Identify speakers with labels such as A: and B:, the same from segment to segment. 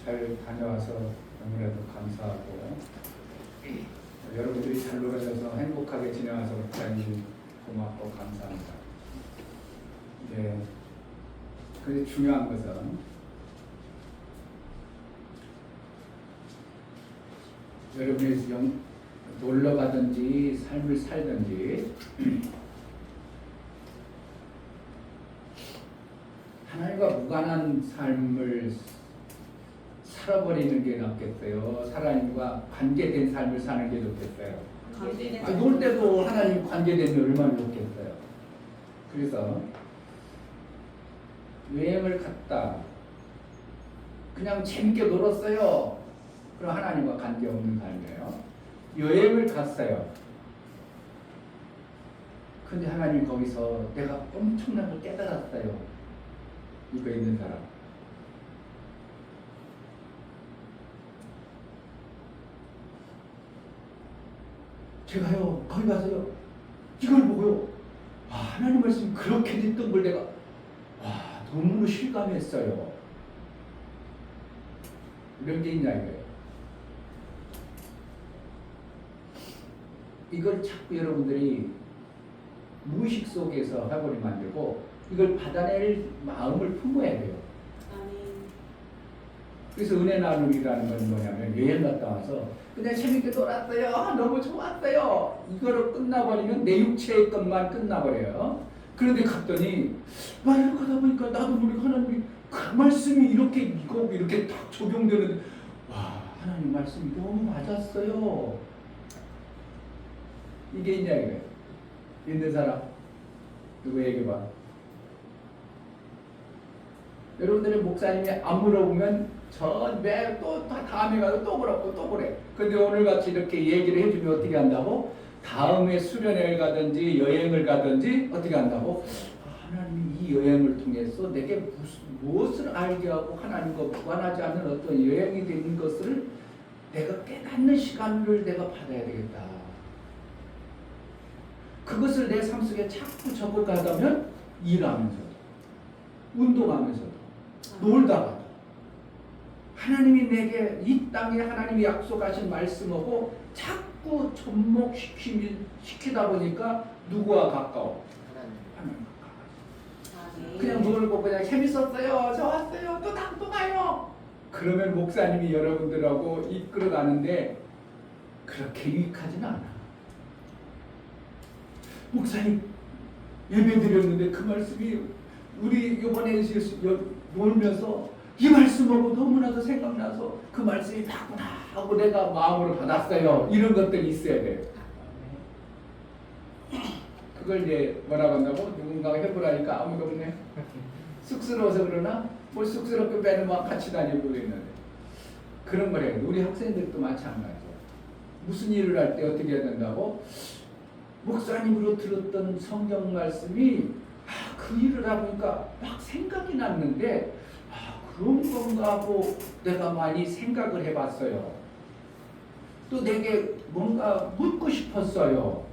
A: 잘 다녀와서 너무나도 감사하고 여러분들이 잘 놀아줘서 행복하게 지내와서 목사님 고맙고 감사합니다. 네, 근데 중요한 것은 여러분이 놀러 가든지 삶을 살든지 하나님과 무관한 삶을 살아버리는 게 낫겠어요? 하나님과 관계된 삶을 사는 게 좋겠어요? 놀 때도 하나님 관계되면 얼마나 좋겠어요? 그래서 여행을 갔다 그냥 재밌게 놀았어요. 그럼 하나님과 관계없는 삶이에요. 여행을 갔어요. 근데 하나님 거기서 내가 엄청난 걸 깨달았어요. 이거 있는 사람. 제가요 거기 가서요 이걸 보고요 하나님 말씀이 그렇게 됐던 걸 내가 너무 실감했어요. 이런 게 있냐 이거예요. 이걸 자꾸 여러분들이 무의식 속에서 해버리면 안 되고 이걸 받아낼 마음을 품어야 돼요. 그래서 은혜 나눔이라는 건 뭐냐면 여행 갔다 와서 그냥 재밌게 놀았어요. 너무 좋았어요. 이거로 끝나버리면 내 육체의 것만 끝나버려요. 그런데 갔더니 말을 하다 보니까 나도 모르게 하나님이 그 말씀이 이렇게 딱 적용되는데 하나님 말씀이 너무 맞았어요. 이게 있냐 이거예요. 있는 사람 누구 얘기해봐. 여러분들의 목사님이 안 물어보면 또 다음에 가서 또 물어보고 또 그래. 근데 오늘같이 이렇게 얘기를 해주면 어떻게 한다고? 다음에 수련회를 가든지 여행을 가든지 어떻게 한다고? 하나님이 이 여행을 통해서 내게 무엇을 알게 하고 하나님과 무관하지 않는 어떤 여행이 되는 것을 내가 깨닫는 시간을 내가 받아야 되겠다. 그것을 내 삶 속에 자꾸 적어가다면 일하면서도 운동하면서도 놀다가도 하나님이 내게 이 땅에 하나님이 약속하신 말씀하고 자꾸 접목시키다 보니까 누구와 가까워? 하나님 가까워. 그냥 놀고 그냥 재밌었어요. 좋았어요. 또 가요. 그러면 목사님이 여러분들하고 이끌어 가는데 그렇게 유익하진 않아. 목사님 예배 드렸는데 그 말씀이 우리 이번에 놀면서 이 말씀하고 너무나도 생각나서 그 말씀이 맞구나 하고 내가 마음으로 받았어요. 이런 것들이 있어야 돼요. 그걸 이제 뭐라고 한다고? 누군가가 해보라니까 아무도 없네. 쑥스러워서 그러나? 뭘 쑥스럽게 빼는 막 같이 다니고 그랬는데 그런 걸 해요. 우리 학생들도 마찬가지죠. 무슨 일을 할 때 어떻게 해야 된다고? 목사님으로 들었던 성경 말씀이 그 일을 하보니까 막 생각이 났는데 그런 건가 하고 내가 많이 생각을 해봤어요. 또 내게 뭔가 묻고 싶었어요.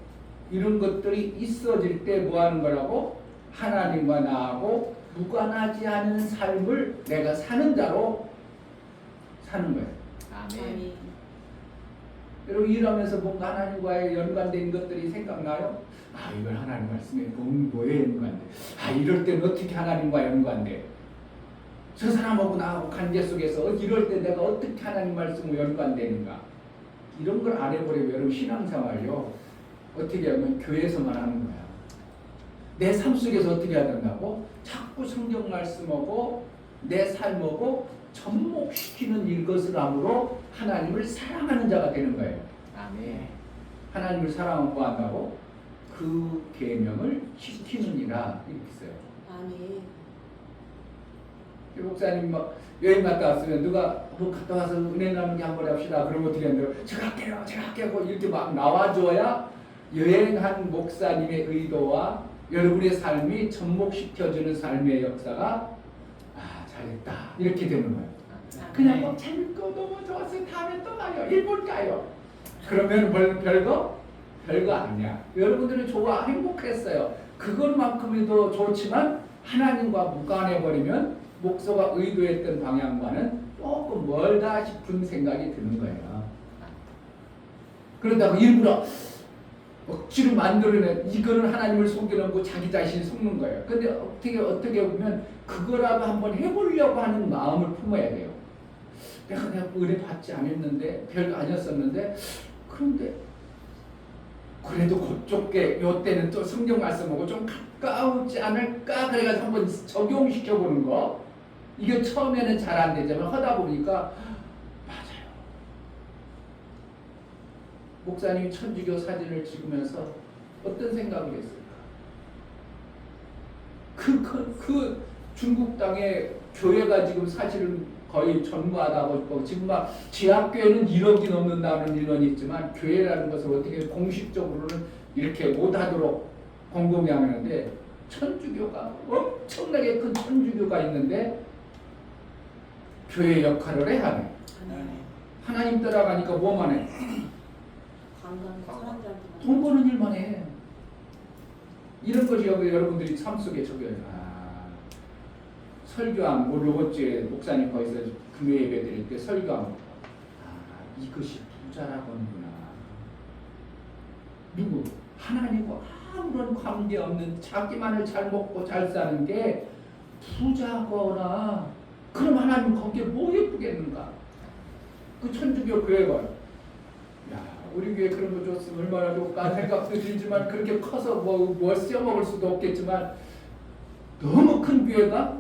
A: 이런 것들이 있어질 때 뭐 하는 거라고? 하나님과 나하고 무관하지 않은 삶을 내가 사는 자로 사는 거예요.
B: 아멘.
A: 여러분 일하면서 뭔가 하나님과의 연관된 것들이 생각나요? 이걸 하나님 말씀에 뭐에 연관돼? 이럴 때는 어떻게 하나님과 연관돼? 저 사람하고 나하고 관계 속에서 이럴 때 내가 어떻게 하나님 말씀으로 연관되는가? 이런 걸 안 해버리면 여러분 신앙생활요 어떻게 하면 교회에서만 하는 거야. 내 삶 속에서 어떻게 해야 된다고? 자꾸 성경 말씀하고 내 삶하고 접목시키는 이것을 함으로 하나님을 사랑하는 자가 되는 거예요.
B: 아멘.
A: 하나님을 사랑하고 한다고? 그 계명을 지키느니라 이렇게 써요.
B: 아멘.
A: 목사님 막 여행 갔다 왔으면 누가 갔다 와서 은혜 나누기 한번 합시다. 그러면 어떻게 한대요? 제가 할게요. 이렇게 막 나와줘야 여행한 목사님의 의도와 여러분의 삶이 접목시켜주는 삶의 역사가 잘했다 이렇게 되는 거예요. 그냥 뭐 재밌고 너무 좋았어요. 다음에 또 가요. 일본 가요. 그러면 별거 아니야. 여러분들은 행복했어요. 그것만큼도 좋지만 하나님과 무관해버리면 목사가 의도했던 방향과는 조금 멀다 싶은 생각이 드는 거예요. 그러다가 일부러 억지로 만들어낸 이거는 하나님을 속여놓고 자기 자신이 속는 거예요. 근데 어떻게 보면 그거라도 한번 해보려고 하는 마음을 품어야 돼요. 내가 은혜 받지 않았는데 별거 아니었었는데 그런데 그래도 그쪽에 요때는 또 성경 말씀하고 좀 가까우지 않을까 그래가지고 한번 적용시켜 보는 거. 이게 처음에는 잘 안 되지만 하다 보니까 맞아요. 목사님이 천주교 사진을 찍으면서 어떤 생각을 했을까? 그 중국 땅에 교회가 지금 사실은 거의 전무하다고 싶고 지금 막 지하교회는 1억이 넘는다는 인원이 있지만 교회라는 것을 어떻게 공식적으로는 이렇게 못하도록 공공이 하는데 천주교가 엄청나게 큰 천주교가 있는데 교회 역할을 해야 해. 하나님 따라가니까 뭐만 해?
B: 관광 사람들한테
A: 돈 버는 일만 해. 이런 것이 여러분들이 삶 속에 적용해요. 설교함, 요번 주에 목사님 거기서 금요 예배 드릴 때 설교함. 이것이 부자라고 하는구나. 누구? 하나님과 아무런 관계없는 자기만을 잘 먹고 잘 사는 게 부자거나 그럼 하나님 거기에 뭐 예쁘겠는가? 그 천주교 교회가 야 우리 교회 그런 거 줬으면 얼마나 좋을까 생각도 들지만 그렇게 커서 뭐 써먹을 수도 없겠지만 너무 큰 교회가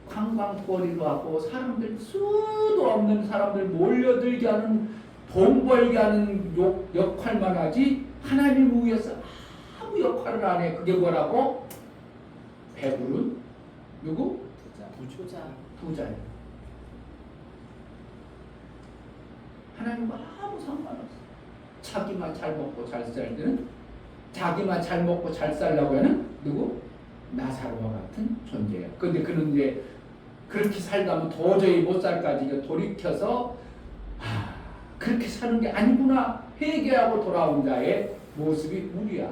A: 관광거리로 하고 사람들 수도 없는 사람들 몰려들게 하는 돈 벌게 하는 역할만 하지 하나님을 위해서 아무 역할을 안 해. 그게 뭐라고? 배부른 누구?
B: 부자.
A: 부자예요. 하나님과 아무 상관없어. 자기만 잘 먹고 잘 살 때는 자기만 잘 먹고 잘 살려고 하는 누구? 나사로와 같은 존재예요. 근데 그는 이제 그렇게 살다면 도저히 못 살까지 돌이켜서 그렇게 사는 게 아니구나 회개하고 돌아온 자의 모습이 우리야.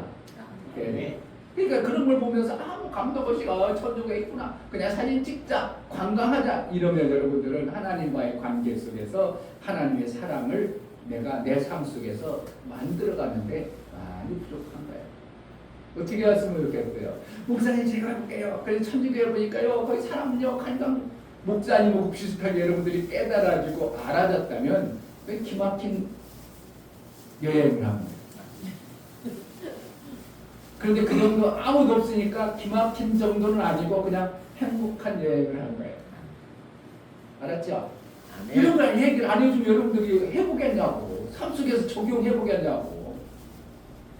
A: 네. 그러니까 그런 걸 보면서 아무 감동 없이 천주가 있구나 그냥 사진 찍자 관광하자 이러면 여러분들은 하나님과의 관계 속에서 하나님의 사랑을 내가 내 삶 속에서 만들어가는데 많이 부족한 거예요. 어떻게 했으면 좋겠어요? 목사님 제가 해볼게요. 그래서 천주교에 보니까요 거기 사람은요 관광 목사님하고 비슷하게 여러분들이 깨달아지고 알아졌다면 기막힌 여행을 합니다. 그런데 그 정도 아무도 없으니까 기막힌 정도는 아니고 그냥 행복한 여행을 한 거예요. 알았죠? 이런 걸 얘기를 안 해주면 여러분들이 해보겠냐고. 삶 속에서 적용해보겠냐고.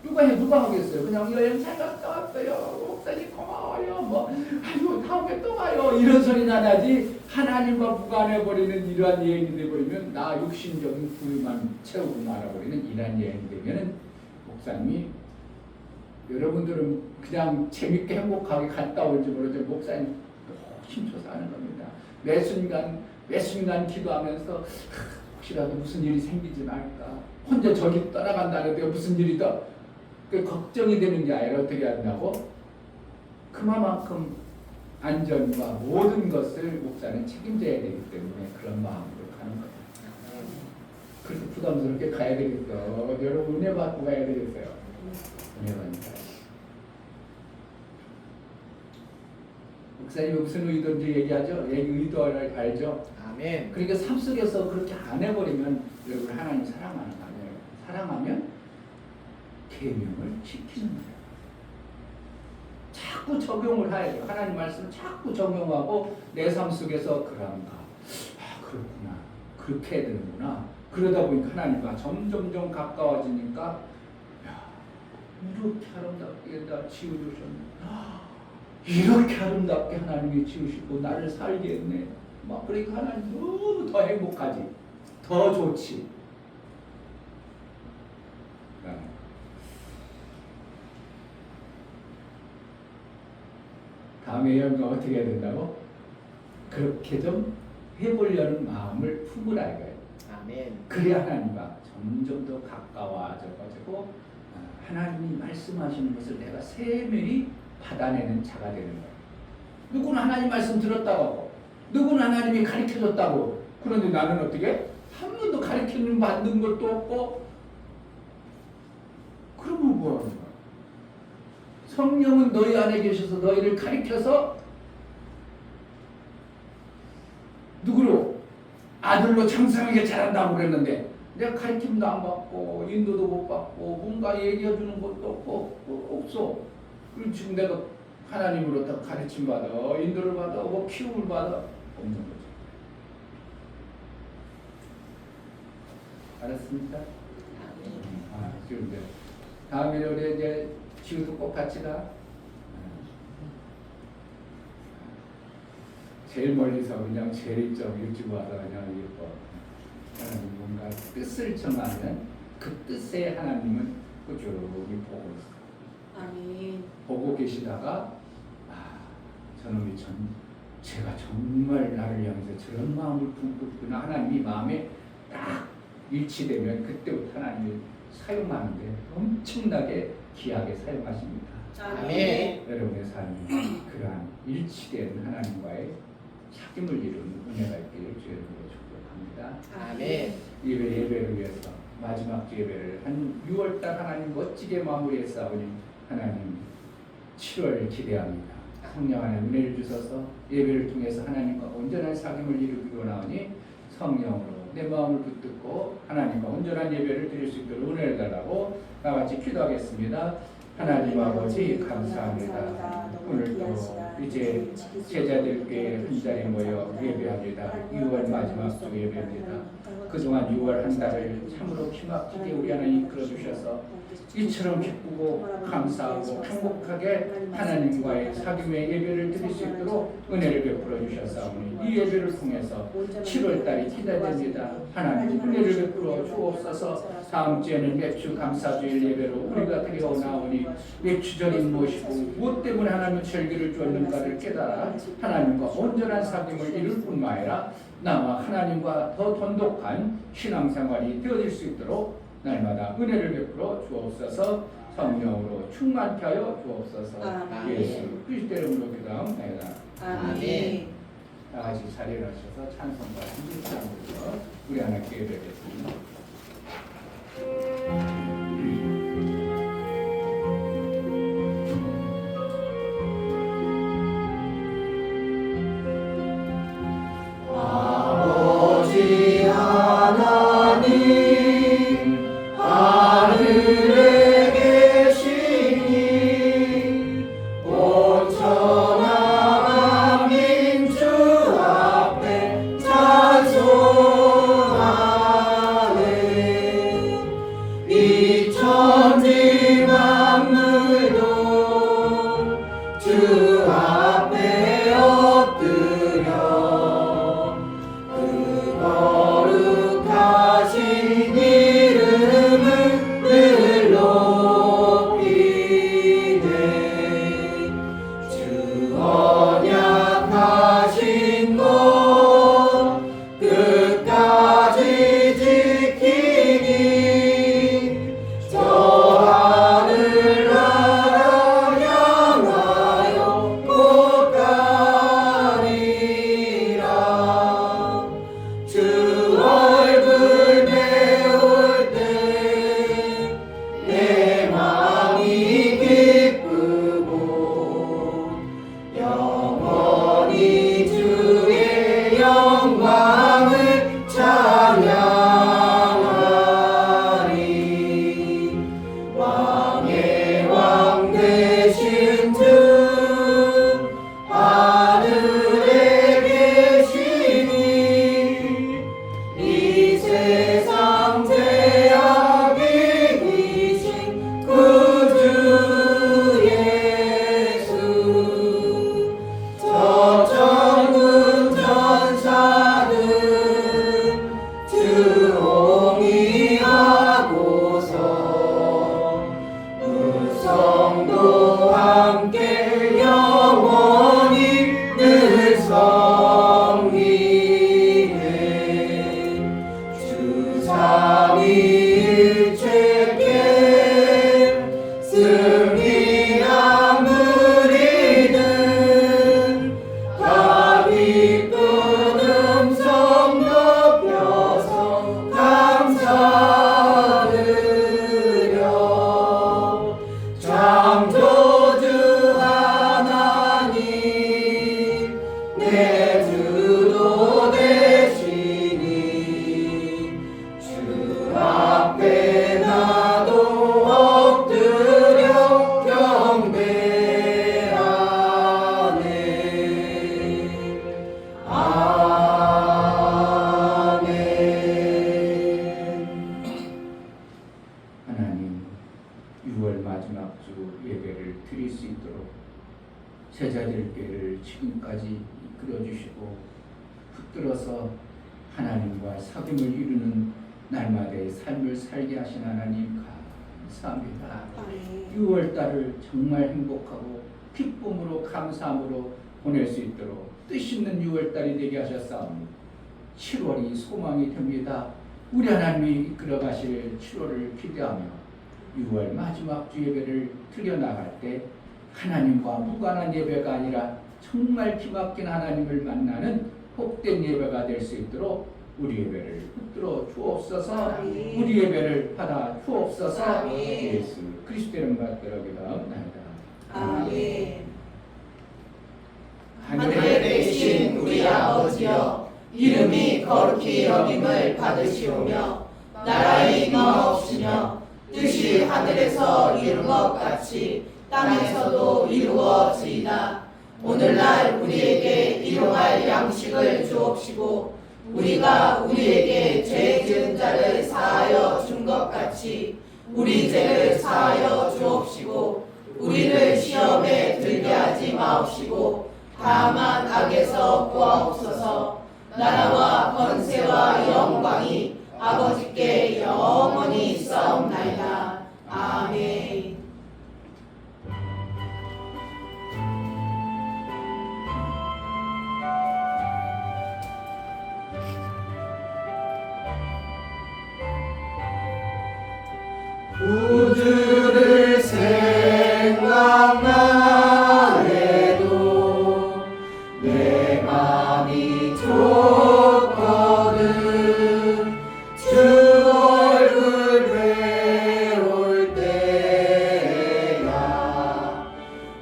A: 누가 하겠어요? 그냥 여행 잘 갔다 왔어요. 목사님 고마워요. 아이고 다음에 또 와요. 이런 소리는 안 하지. 하나님과 무관해버리는 이러한 여행이 돼버리면 나 육신적인 부유만 채우고 말아버리는 이러한 여행이 되면 목사님이 여러분들은 그냥 재밌게 행복하게 갔다 올지 모르죠. 목사님 힘줘서 하는 겁니다. 매 순간 기도하면서 혹시라도 무슨 일이 생기지 말까. 혼자 저기 떠나간다는데 무슨 일이 더 걱정이 되는 게 아니라 어떻게 한다고? 그만큼 안전과 모든 것을 목사는 책임져야 되기 때문에 그런 마음으로 가는 거예요. 그렇게 부담스럽게 가야 되겠어. 여러분 은혜 받고 가야 되겠어요. 은혜받니까. 목사님이 무슨 의도인지 얘기하죠? 의도를 알죠?
C: 아멘.
A: 그러니까 삶 속에서 그렇게 안 해버리면 여러분 하나님 사랑하는 거 아니에요. 사랑하면 계명을 지키는 거예요. 자꾸 적용을 해야 돼요. 하나님 말씀을 자꾸 적용하고 내 삶 속에서 그런가. 그렇구나. 그렇게 해야 되는구나. 그러다 보니까 하나님과 점점 가까워지니까 야, 이렇게 아름답게 나 지어주셨네. 이렇게 아름답게 하나님이 지으시고 나를 살게 했네. 막 그러니까 하나님 너무 더 행복하지. 더 좋지. 다음에 여러분가 어떻게 해야 된다고? 그렇게 좀 해보려는 마음을 품으라 이거예요.
C: 아멘.
A: 그래야 하나님과 점점 더 가까워져가지고 하나님이 말씀하시는 것을 내가 세밀히 받아내는 자가 되는 거예요. 누구는 하나님 말씀 들었다고 하고 누구는 하나님이 가르쳐줬다고. 그런데 나는 어떻게? 한 번도 가르쳐는 받는 것도 없고. 그러면 뭐 하는 거야? 성령은 너희 안에 계셔서 너희를 가르쳐서 누구로? 아들로 장성하게 자란다고 그랬는데 내가 가르침도 안 받고 인도도 못 받고 뭔가 얘기해 주는 것도 없어. 그리고 지금 내가 하나님으로부터 가르침 받아, 인도를 받아, 뭐 키움을 받아 없는 거죠. 알았습니까? 지금 이제 다음에 우리 이제 지우도 꼭 같이 가. 제일 멀리서 그냥 제일 좀 일찍 와서 그냥 예뻐. 하나님 뭔가 뜻을 정하면 그 뜻에 하나님은 꾸준히 보고 있어.
B: 아멘.
A: 보고 계시다가 저놈이 제가 정말 나를 향해서 저런 마음을 품고 있구나. 하나님이 마음에 딱 일치되면 그때부터 하나님이 사용하는데 엄청나게 귀하게 사용하십니다.
B: 아멘.
A: 여러분의 삶이 그러한 일치된 하나님과의 사귐을 이루는 은혜가 있기를 주의 이름으로 축복합니다.
B: 아멘.
A: 예배를 위해서 마지막 주 예배를 한 6월달 하나님 멋지게 마무리했사오니 하나님 7월 기대합니다. 성령 안에 은혜를 주셔서 예배를 통해서 하나님과 온전한 사귐을 이루기로 나오니 성령으로 내 마음을 붙들고 하나님과 온전한 예배를 드릴 수 있도록 은혜를 달라고 다 같이 기도하겠습니다. 하나님 아버지 감사합니다. 오늘도 이제 제자들께 한자리 모여 예배합니다. 6월 마지막 주 예배입니다. 그동안 6월 한 달을 참으로 기막히게 우리 하나님 이끌어 주셔서 이처럼 기쁘고 감사하고 행복하게 하나님과의 사귐의 예배를 드릴 수 있도록 은혜를 베풀어 주셨사오니 이 예배를 통해서 7월달이 기대됩니다. 하나님 은혜를 베풀어 주옵소서. 다음 주에는 맥주 감사주일 예배로 우리가 드려오나오니 맥주절이 무엇이고 무엇 때문에 하나님의 절기를 주었는가를 깨달아 하나님과 온전한 사귐을 이룰 뿐만 아니라 나와 하나님과 더 돈독한 신앙생활이 되어질 수 있도록 날마다 은혜를 베풀어 주옵소서. 성령으로 충만케 하여 주옵소서.
B: 아멘.
A: 예수 그리스도 이름으로 기도합니다.
B: 아멘.
A: 다 같이 자리를 하셔서 찬송과 신진찬으로 우리 하나님께 예배드리겠습니다.
C: 아버지 하나님 하늘에 계시니 온천한 민주 앞에 찬송하네. 이 천지 만물도 주 앞에 엎드려 그 거룩한
A: 하나님과 사귐을 이루는 날마다의 삶을 살게 하신 하나님 감사합니다.
B: 아멘.
A: 6월달을 정말 행복하고 기쁨으로 감사함으로 보낼 수 있도록 뜻있는 6월달이 되게 하셨사옵니다. 7월이 소망이 됩니다. 우리 하나님이 이끌어 가실 7월을 기대하며 6월 마지막 주 예배를 드려나갈 때 하나님과 무관한 예배가 아니라 정말 기막힌 하나님을 만나는 복된 예배가 될 수 있도록 우리 예배를 붙들어 주옵소서.
B: 아멘.
A: 우리 예배를 받아 주옵소서.
B: 아멘.
A: 예수 그리스도의 이름 받들어 기도합니다.
B: 아멘.
C: 하늘에 계신 우리 아버지여, 이름이 거룩히 여김을 받으시오며 나라의 임하옵시며 뜻이 하늘에서 이룬 것 같이 땅에서도 이루어지이다. 오늘날 우리에게 일용할 양식을 주옵시고 우리가 우리에게 죄 지은 자를 사하여 준 것 같이 우리 죄를 사하여 주옵시고 우리를 시험에 들게 하지 마옵시고 다만 악에서 구하옵소서. 나라와 권세와 영광이 아버지께 영원히 있사옵나이다. 아멘. 우주를 생각만 해도 내 맘이 좋거든. 주 얼굴 배울 때야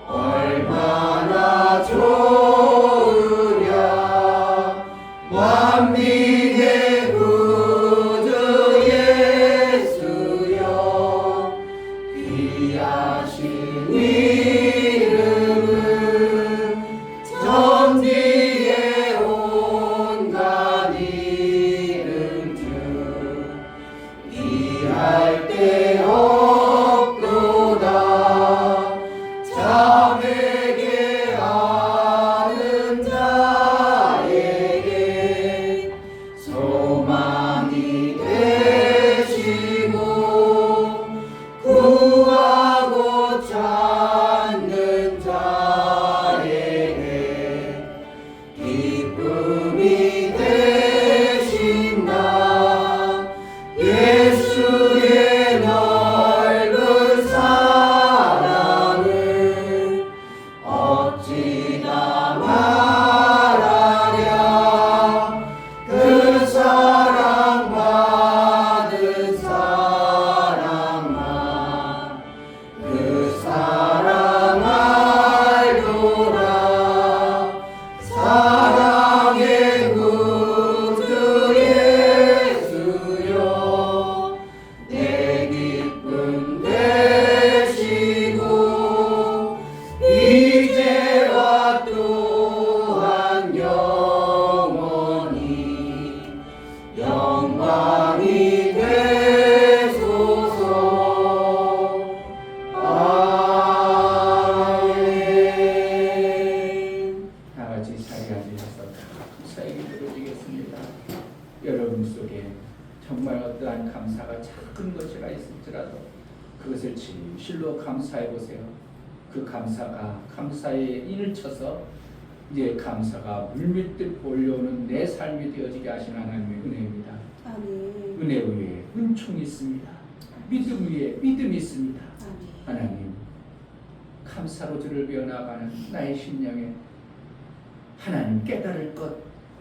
C: 얼마나 좋으랴. 만민의 구주 예수여, 귀하신 이름은 천지의 온갖 이름 중 이할 데 없도다. 자에게 아는 자에게 소망이 되시고 구하고 찾는 자에게 기쁨이 되신다. 예수의 넓은 사랑을 어찌나 말하랴. 그 사랑 받은 사랑만 그 사랑 알도라. 사랑의 구주 예수여, 내 기쁨 되시고 이제와 또한 영원히 영광이 되소서. 아멘. 다 같이 자리에 앉으셔서 감사의 기도를 드리겠습니다. 여러분 속에 정말 어떠한 감사가 작은 것이라 있을지라도 그것을 진실로 감사해 보세요. 그 감사가 감사에 인을 쳐서 이제 감사가 물밀듯 몰려오는 내 삶이 되어지게 하신 하나님의 은혜입니다.
B: 아멘.
A: 은혜 위에 은총이 있습니다. 믿음 위에 믿음이 있습니다.
B: 아멘.
A: 하나님, 감사로 주를 배워나가는 나의 심령에 하나님 깨달을 것,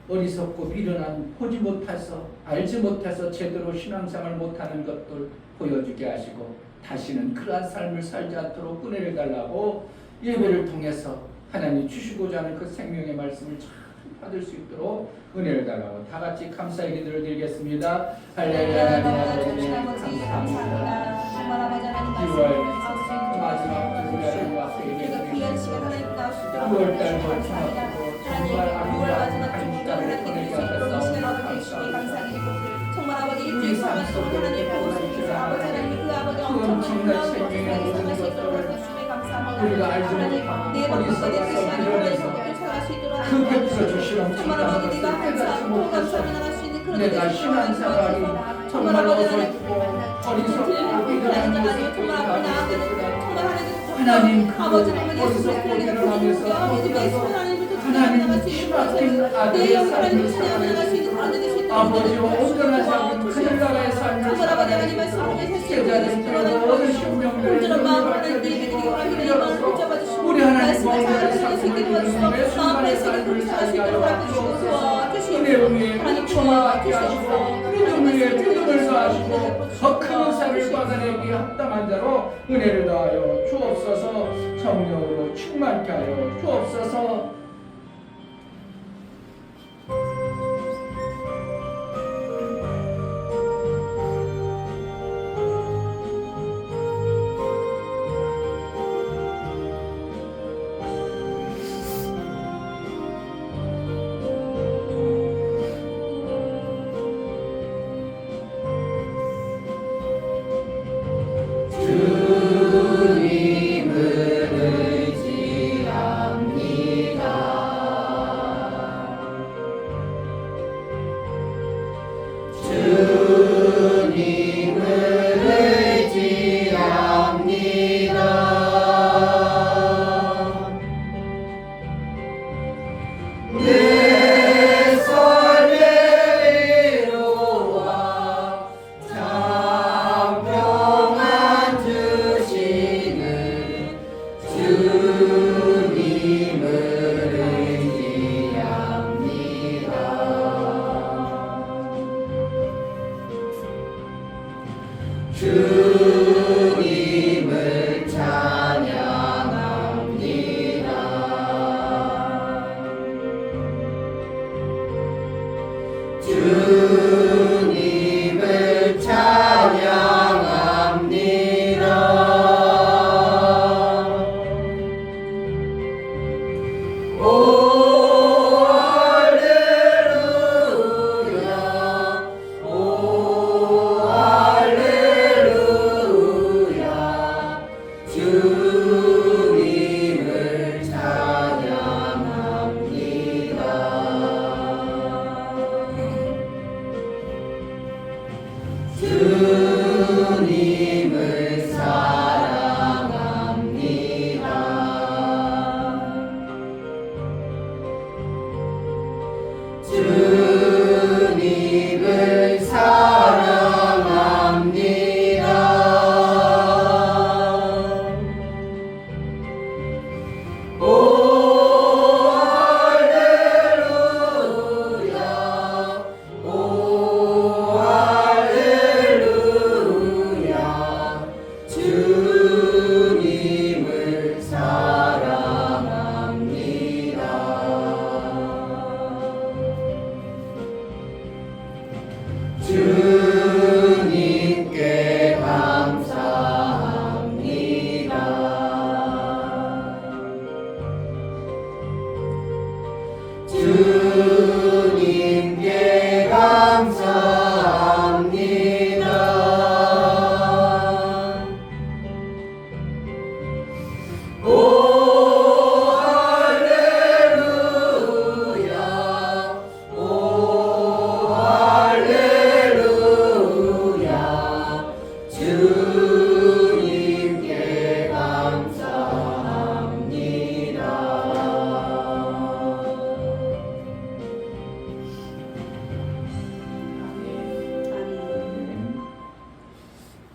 A: 어리석고 미련한 보지 못해서 알지 못해서 제대로 신앙생활 못하는 것들 보여주게 하시고 다시는 그러한 삶을 살지 않도록 은혜를 달라고 예배를 통해서 하나님 주시고자 하는 그 생명의 말씀을 잘 받을 수 있도록 은혜를 달라고 다 같이 감사의 기도를 드리겠습니다. 할렐루야. 감사합니다. 6월 마지막 주일날 앞에 예배드리는 6월달 마지막으로 정말 아름다운 한 달을 보내게 하셨사오니 감사합니다.
B: 정말 아버지 일주일 동안 하나님 보호주시고 아버지 하나님 그 아버지 엄청난 생명의 모든 것들을
A: 우리가 알지 못하고 어리석어서 미련해서
B: 쫓아갈 수 있도록
A: 그 베풀어 주시는
B: 정말 아버지 네가 감사하고 감사하며 나갈 수 있는 그
A: 내가 신앙생활이 정말 어설프고 어리석고 하나님 그 어리석고 일어나면서 하나님 힘막힌 아들의 삶을 살아내시고 아버지 온전한 삶을 하늘나라의 삶을 살아내시고 제자들 모든 신명들을 우리 하나님 왕국의 삶을 매 순간의 삶을 살게 하여 주옵소서. 은혜 위에 충만 받게 하시고 믿음 위에 믿음을 더하시고 더 큰 은사를 받아내기 합당한 자로 은혜를 더하여 주옵소서. 성령으로 충만케 하여 주옵소서.
B: 주님을 찬양합니다. 주님을 찬양합니다. 오 할렐루야, 오 할렐루야, 주님을 찬양합니다. 주님을 사랑합니다. 주님을 사랑합니다. 오 할렐루야, 오 할렐루야, 주님을 사랑합니다. 주님께 감사합니다. 주님께 감사합니다. 오 할렐루야, 오 할렐루야, 주님께 감사합니다.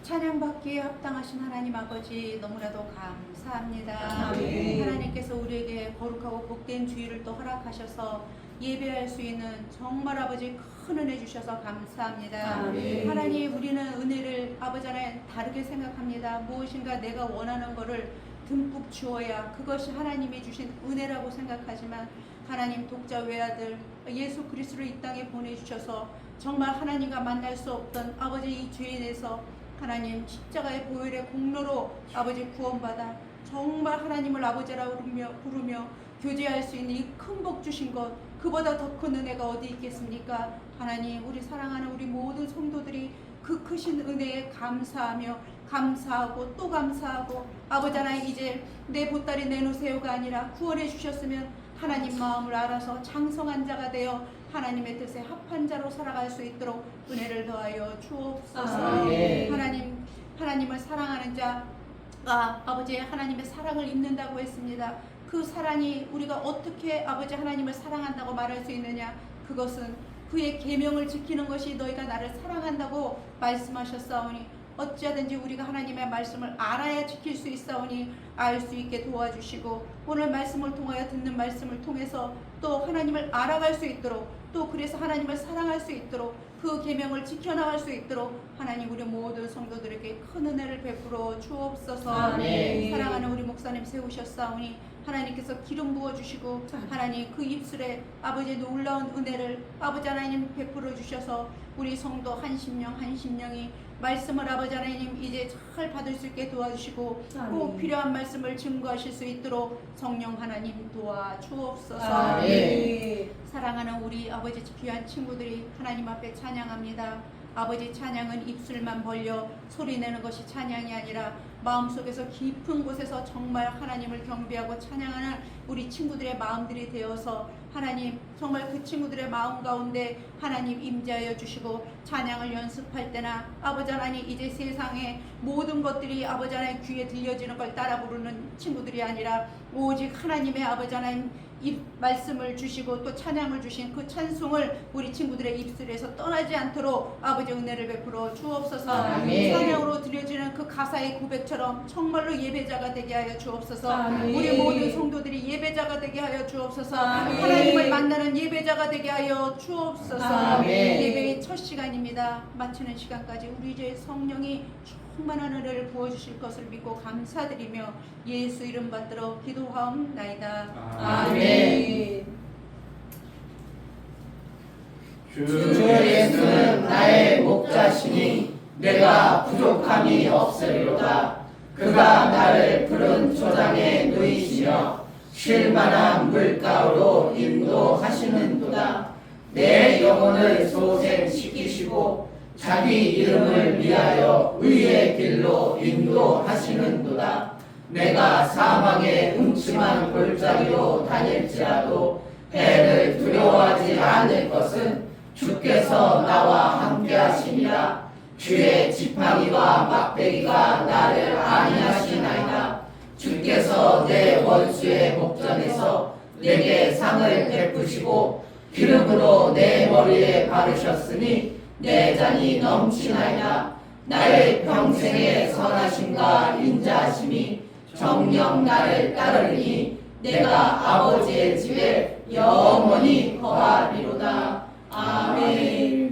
D: 찬양받기에 합당하신 하나님 아버지 너무나도 감사합니다.
B: 아멘.
D: 하나님께서 우리에게 거룩하고 복된 주일을 또 허락하셔서 예배할 수 있는 정말 아버지 큰 은혜 주셔서 감사합니다.
B: 아멘.
D: 하나님 우리는 은혜를 아버지 하나님 다르게 생각합니다. 무엇인가 내가 원하는 것을 듬뿍 주어야 그것이 하나님이 주신 은혜라고 생각하지만 하나님 독자 외아들 예수 그리스도를 이 땅에 보내주셔서 정말 하나님과 만날 수 없던 아버지 이 죄인에서 하나님 십자가의 보혈의 공로로 아버지 구원받아 정말 하나님을 아버지라고 부르며 교제할 수 있는 이 큰 복 주신 것 그보다 더 큰 은혜가 어디 있겠습니까? 하나님 우리 사랑하는 우리 모든 성도들이 그 크신 은혜에 감사하며 감사하고 또 감사하고 아버지 하나님 이제 내 보따리 내놓으세요가 아니라 구원해 주셨으면 하나님 마음을 알아서 장성한 자가 되어 하나님의 뜻에 합한 자로 살아갈 수 있도록 은혜를 더하여 주옵소서.
B: 아멘.
D: 하나님을 사랑하는 자가 아버지의 하나님의 사랑을 입는다고 했습니다. 그 사랑이 우리가 어떻게 아버지 하나님을 사랑한다고 말할 수 있느냐? 그것은 그의 계명을 지키는 것이 너희가 나를 사랑한다고 말씀하셨사오니 어찌하든지 우리가 하나님의 말씀을 알아야 지킬 수 있사오니 알 수 있게 도와주시고 오늘 말씀을 통하여 듣는 말씀을 통해서 또 하나님을 알아갈 수 있도록 또 그래서 하나님을 사랑할 수 있도록 그 계명을 지켜나갈 수 있도록 하나님 우리 모든 성도들에게 큰 은혜를 베풀어 주옵소서.
B: 아멘.
D: 사랑하는 우리 목사님 세우셨사오니 하나님께서 기름 부어주시고 하나님 그 입술에 아버지의 놀라운 은혜를 아버지 하나님 베풀어 주셔서 우리 성도 한 심령이 말씀을 아버지 하나님 이제 잘 받을 수 있게 도와주시고 꼭 필요한 말씀을 증거하실 수 있도록 성령 하나님 도와주옵소서.
B: 아멘.
D: 사랑하는 우리 아버지 귀한 친구들이 하나님 앞에 찬양합니다. 아버지 찬양은 입술만 벌려 소리내는 것이 찬양이 아니라 마음속에서 깊은 곳에서 정말 하나님을 경배하고 찬양하는 우리 친구들의 마음들이 되어서 하나님 정말 그 친구들의 마음 가운데 하나님 임재하여 주시고 찬양을 연습할 때나 아버지 하나님 이제 세상의 모든 것들이 아버지 하나님 귀에 들려지는 걸 따라 부르는 친구들이 아니라 오직 하나님의 아버지 하나님 입 말씀을 주시고 또 찬양을 주신 그 찬송을 우리 친구들의 입술에서 떠나지 않도록 아버지 은혜를 베풀어 주옵소서.
B: 아멘.
D: 찬양으로 들려지는 그 가사의 고백처럼 정말로 예배자가 되게 하여 주옵소서.
B: 아멘.
D: 우리 모든 성도들이 예배자가 되게 하여 주옵소서.
B: 아멘.
D: 하나님을 만나는 예배자가 되게 하여 주옵소서.
B: 아멘.
D: 예배의 첫 시간입니다. 마치는 시간까지 우리 이제 성령이 충만한 은혜를 부어주실 것을 믿고 감사드리며 예수 이름 받들어 기도하옵나이다.
B: 아멘.
C: 주 예수는 나의 목자시니 내가 부족함이 없으리로다. 그가 나를 푸른 초장에 누이시며 쉴만한 물가로 인도하시는도다. 내 영혼을 소생시키시고 자기 이름을 위하여 의의 길로 인도하시는도다. 내가 사망의 음침한 골짜기로 다닐지라도 해를 두려워하지 않을 것은 주께서 나와 함께 하시니라. 주의 지팡이와 막대기가 나를 안위하시나이다. 주께서 내 원수의 목전에서 내게 상을 베푸시고 기름으로 내 머리에 바르셨으니 내 잔이 넘치나이다. 나의 평생의 선하심과 인자하심이 정녕 나를 따르니 내가 아버지의 집에 영원히 거하리로다. 아멘.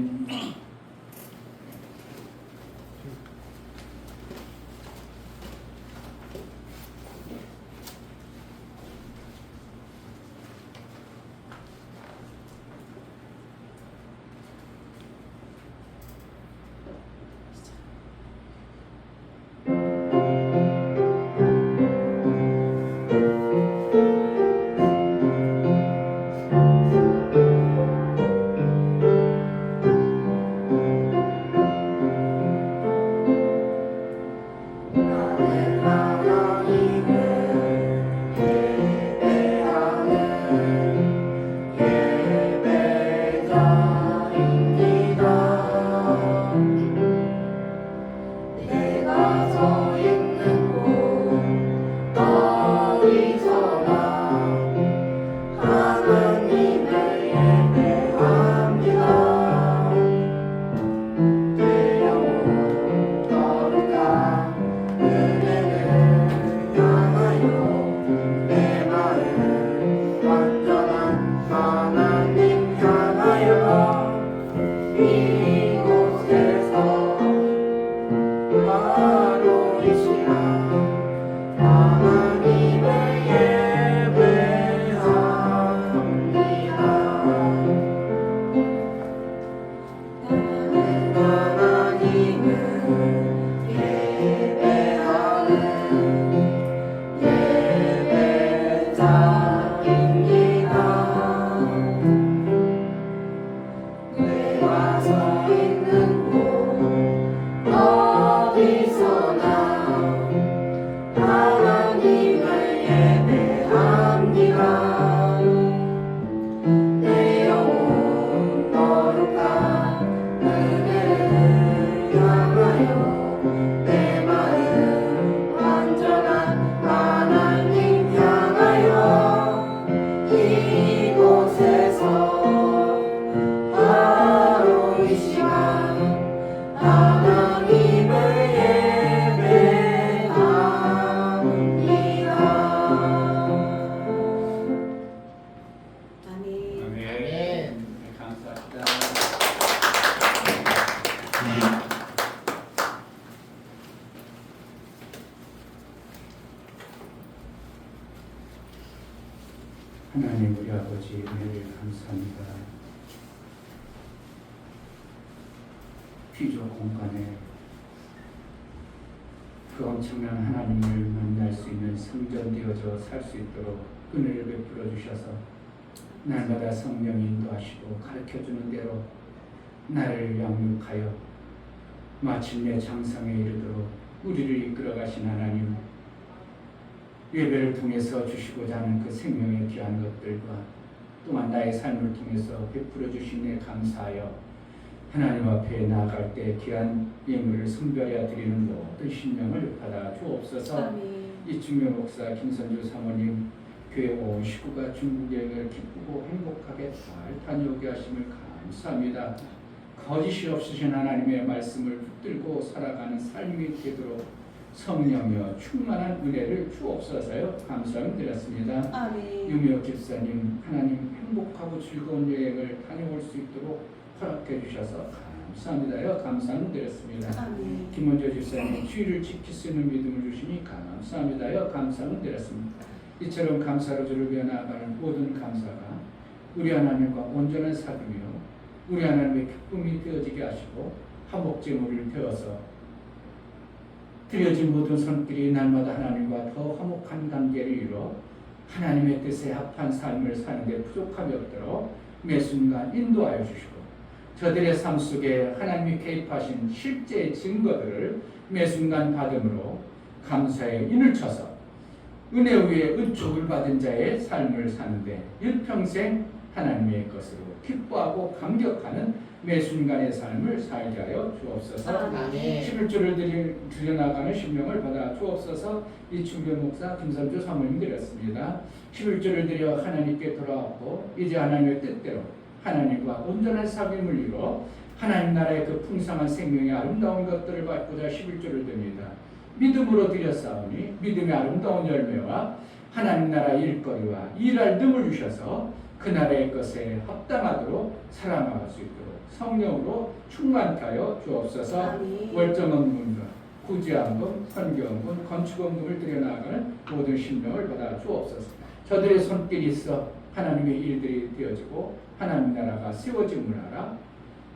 C: 하나님 우리 아버지 은혜를 감사합니다. 피조 공간에 그 엄청난 하나님을 만날 수 있는 성전되어져 살 수 있도록 은혜를 베풀어 주셔서 날마다 성령이 인도하시고 가르쳐주는 대로 나를 양육하여 마침내 장성에 이르도록 우리를 이끌어 가신 하나님, 예배를 통해서 주시고자 하는 그 생명의 귀한 것들과 또한 나의 삶을 통해서 베풀어 주신 데 감사하여 하나님 앞에 나아갈 때 귀한 예물을 선별하여 드리는 모든 신명을 받아 주옵소서. 이충명 목사, 김선주 사모님, 교회 온 식구가 중국 여행을 기쁘고 행복하게 잘 다녀오게 하심을 감사합니다. 거짓이 없으신 하나님의 말씀을 붙들고 살아가는 삶이 되도록 성령여 충만한 은혜를 주옵소서요. 감사를 드렸습니다.
B: 아멘.
C: 유미옥 집사님, 하나님 행복하고 즐거운 여행을 다녀올 수 있도록 허락해 주셔서 감사합니다요. 감사를 드렸습니다.
B: 아멘.
C: 김원조 집사님, 주의를 지킬 수 있는 믿음을 주시니 감사합니다요. 감사를 드렸습니다. 이처럼 감사로 주를 위해 나아가는 모든 감사가 우리 하나님과 온전한 사귐이요 우리 하나님의 기쁨이 되어지게 하시고 화목제물을 되어서 드려진 모든 손길이 날마다 하나님과 더 화목한 관계를 이루어 하나님의 뜻에 합한 삶을 사는 데 부족함이 없도록 매 순간 인도하여 주시고 저들의 삶 속에 하나님이 개입하신 실제 증거들을 매 순간 받음으로 감사의 인을 쳐서 은혜 위에 은총을 받은 자의 삶을 사는데 일평생 하나님의 것으로 기뻐하고 감격하는 매 순간의 삶을 살게 하여 주옵소서.
B: 아멘.
C: 11조를 드려나가는 신명을 받아 주옵소서. 이충변 목사, 김선주 사모님 드렸습니다. 11조를 드려 하나님께 돌아왔고 이제 하나님의 뜻대로 하나님과 온전한 사귐을 이루어 하나님 나라의 그 풍성한 생명의 아름다운 것들을 받고자 11조를 드립니다. 믿음으로 드렸사오니 믿음의 아름다운 열매와 하나님 나라 일거리와 일할 뜸을 주셔서 그 나라의 것에 합당하도록 살아나갈 수 있도록 성령으로 충만케 하여 주옵소서.
B: 아멘.
C: 월정원금과 구제원금, 선교원금, 건축원금을 드려나가는 모든 신명을 받아 주옵소서. 저들의 손길이 있어 하나님의 일들이 되어지고 하나님 나라가 세워짐을 알아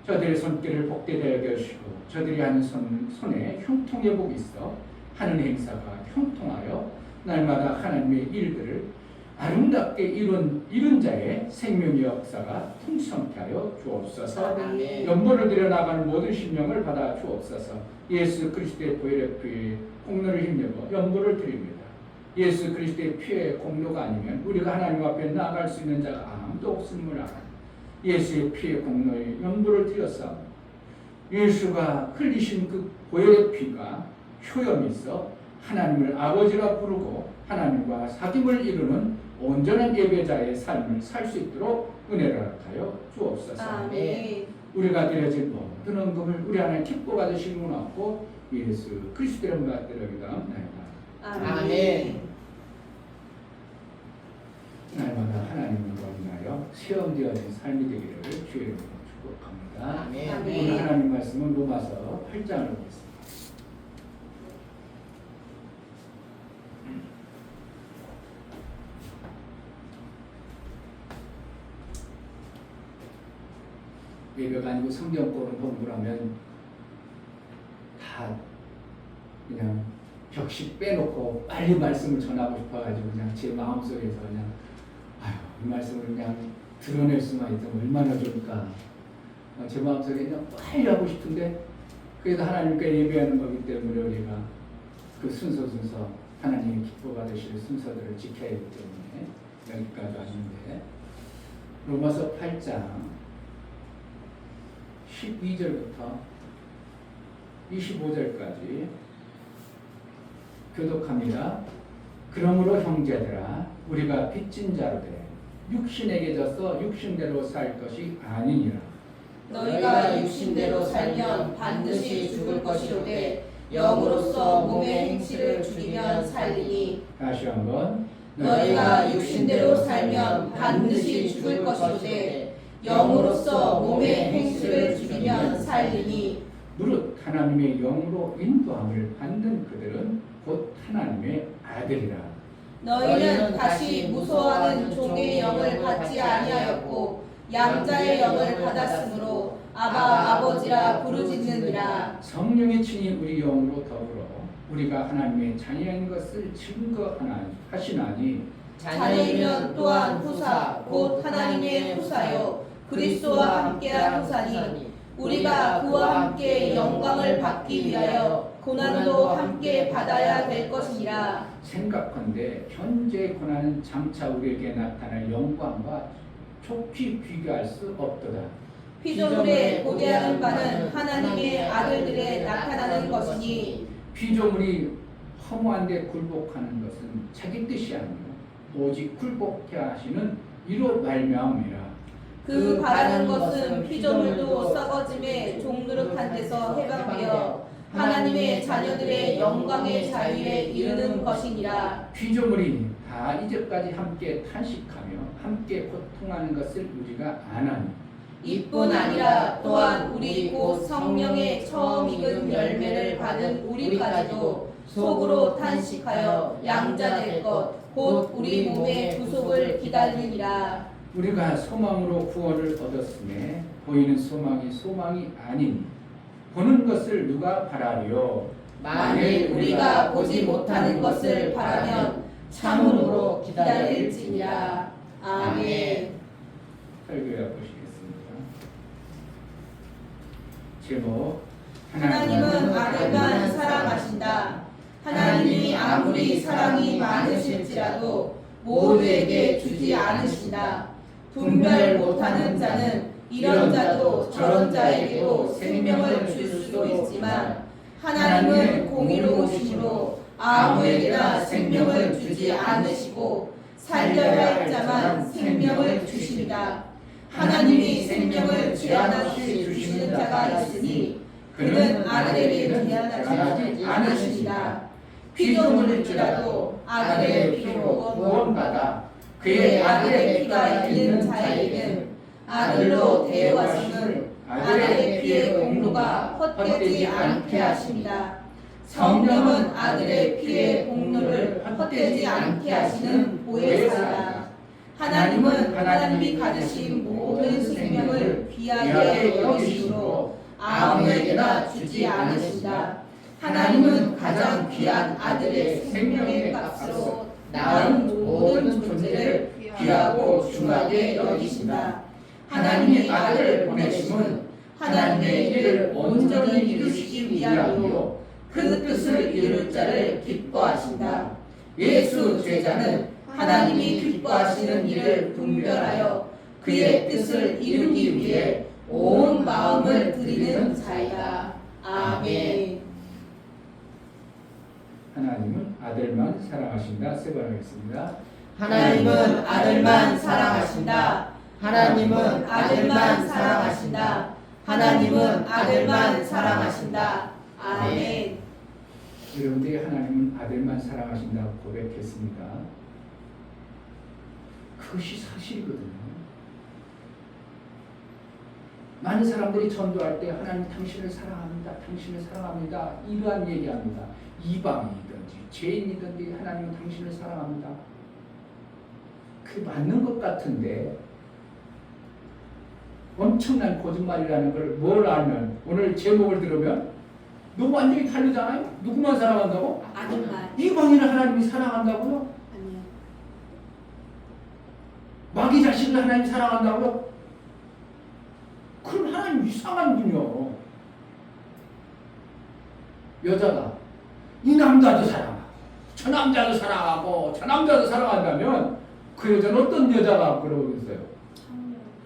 C: 저들의 손길을 복되게 하시고 저들이 하는 손에 형통의 복이 있어 하는 행사가 형통하여 날마다 하나님의 일들을 아름답게 이룬 자의 생명의 역사가 풍성케 하여 주옵소서.
B: 아멘.
C: 연보를 드려나가는 모든 신명을 받아 주옵소서. 예수 그리스도의 보혈의 피에 공로를 힘입어 연보를 드립니다. 예수 그리스도의 피의 공로가 아니면 우리가 하나님 앞에 나아갈 수 있는 자가 아무도 없음을 알아 예수의 피의 공로에 연보를 드렸사오니 예수가 흘리신 그 보혈의 피가 효염이 있어 하나님을 아버지라 부르고 하나님과 사귐을 이루는 온전한 예배자의 삶을 살 수 있도록 은혜를 허락하여 주옵소서.
B: 아멘.
C: 우리가 드려진 모든 헌금을 우리 하나님 기뻐 받으시는 없고 예수 그리스도를 받들어기다
B: 아멘.
C: 날마다 하나님을 인하여 시험되어진 삶이 되기를 주의 이름으로 축복합니다.
B: 아멘.
C: 오늘 하나님 말씀은 로마서 8장을 보겠습니다. 예배가 아니고 성경권을 공부를 하면 다 그냥 벽식 빼놓고 빨리 말씀을 전하고 싶어가지고 그냥 제 마음속에서 그냥 이 말씀을 그냥 드러낼 수만 있다면 얼마나 좋을까. 제 마음속에 그냥 빨리 하고 싶은데 그래도 하나님께 예배하는 거기 때문에 우리가 그 순서 하나님이 기뻐 받으실 순서들을 지켜야 하기 때문에 여기까지 왔는데 로마서 8장 12절부터 25절까지 교독합니다. 그러므로 형제들아 우리가 빚진 자로 돼 육신에게 져서 육신대로 살 것이 아니니라.
B: 너희가 육신대로 살면 반드시 죽을 것이로되 영으로서 몸의 행실을 죽이면 살리니.
C: 다시 한번.
B: 너희가 육신대로 살면 반드시 죽을 것이로되 영으로서 몸의 행실을 죽이면 살리니.
C: 무릇 하나님의 영으로 인도함을 받는 그들은 곧 하나님의 아들이라.
B: 너희는 다시 무서워하는 종의 영을 받지 아니하였고 양자의 영을 받았으므로 아바 아버지라 부르짖느니라.
C: 성령의 친히 우리 영으로 더불어 우리가 하나님의 자녀인 것을 증거하시나니
B: 자녀이면 또한 후사 곧 하나님의 후사요 그리스도와 함께한 후사니 우리가 그와 함께 영광을 받기 위하여 고난도 함께 받아야 될 것이니라.
C: 생각한데 현재 고난은 장차 우리에게 나타날 영광과 좁히 비교할 수 없도다.
B: 피조물에 고대하는 바는 하나님의 아들들에 나타나는 것이니
C: 피조물이 허무한데 굴복하는 것은 자기 뜻이 아니요 오직 굴복케 하시는 이로 말미암이라.
B: 그 바라는 것은 피조물도 썩어짐에 종노릇한 데서 해방되어 하나님의 자녀들의 영광의 자유에 이르는 것이니라.
C: 피조물이 다 이제까지 함께 탄식하며 함께 고통하는 것을 우리가 아나니
B: 이뿐 아니라 또한 우리 곧 성령의 처음 익은 열매를 받은 우리까지도 속으로 탄식하여 양자될 것 곧 우리 몸의 구속을 기다리니라.
C: 우리가 소망으로 구원을 얻었음에 보이는 소망이 아니니 보는 것을 누가 바라리요.
B: 만일 우리가 보지 못하는 것을 바라면 참으로 기다릴지니라. 아멘.
C: 설교해 보시겠습니다. 제목
B: 하나님은 아들만 사랑하신다. 하나님이 아무리 사랑이 많으실지라도 모두에게 주지 않으신다. 분별 못하는 자는 이런 자도 저런 자에게도 생명을 줄 수도 있지만 하나님은 공의로우심으로 아무에게나 생명을 주지 않으시고 살려야 할 자만 생명을 주십니다. 하나님이 생명을 제한 없이 주시는 자가 있으니 그는 아들에게 제한하지 않으십니다. 피조물일지라도 아들의 피로 구원받아 그의 아들의 피가 있는 자에게는 아들로 대우하심은 아들의 피의 공로가 헛되지 않게 하십니다. 성령은 아들의 피의 공로를 헛되지 않게 하시는 보혜사라. 하나님은 하나님이 가지신 모든 생명을 귀하게 여기심으로 아무에게나 주지 않으신다. 하나님은 가장 귀한 아들의 생명의 값으로 낳은 모든 존재를 귀하고 중하게 여기신다. 하나님의 아들을 보내심은 하나님의 일을 온전히 이루시기 위함이요 그 뜻을 이룰 자를 기뻐하신다. 예수 제자는 하나님이 기뻐하시는 일을 분별하여 그의 뜻을 이루기 위해 온 마음을 드리는 자이다. 아멘.
C: 하나님은 아들만 사랑하신다. 세 번 하겠습니다.
B: 하나님은 아들만 사랑하신다. 하나님은 아들만 사랑하신다. 하나님은 아들만 사랑하신다. 아멘.
C: 여러분들이 하나님은 아들만 사랑하신다고 고백했습니다. 그것이 사실이거든요. 많은 사람들이 전도할 때 하나님 당신을 사랑합니다. 당신을 사랑합니다. 이러한 얘기합니다. 이방인이든지 죄인이든지 하나님은 당신을 사랑합니다. 그게 맞는 것 같은데 엄청난 거짓말이라는 걸 뭘 알면 오늘 제목을 들으면 너무 완전히 다르잖아요. 누구만 사랑한다고?
D: 아들만.
C: 이방인을 하나님이 사랑한다고요?
D: 아니요.
C: 마귀 자신을 하나님 사랑한다고요? 그럼 하나님 이상한 분이요. 여자가 이 남자도 사랑하고 저 남자도 사랑하고 저 남자도 사랑한다면 그 여자는 어떤 여자가 그러고 있어요?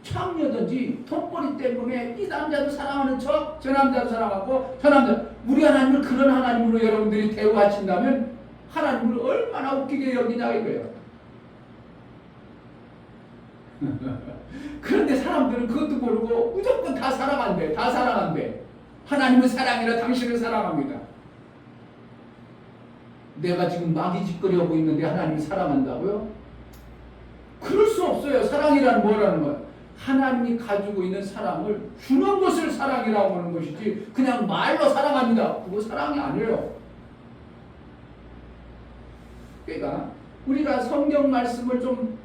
C: 창녀든지 돈벌이 때문에 이 남자도 사랑하는 저 남자도 사랑하고 저 남자 우리 하나님을 그런 하나님으로 여러분들이 대우하신다면 하나님을 얼마나 웃기게 여기냐 이거예요. 그런데 사람들은 그것도 모르고 무조건 다 사랑한대. 다 사랑한대. 하나님은 사랑이라 당신을 사랑합니다. 내가 지금 마귀 짓거리 하고 있는데 하나님을 사랑한다고요? 그럴 수 없어요. 사랑이란 뭐라는 거야? 하나님이 가지고 있는 사랑을 주는 것을 사랑이라고 하는 것이지 그냥 말로 사랑합니다. 그거 사랑이 아니에요. 그러니까
A: 우리가 성경 말씀을 좀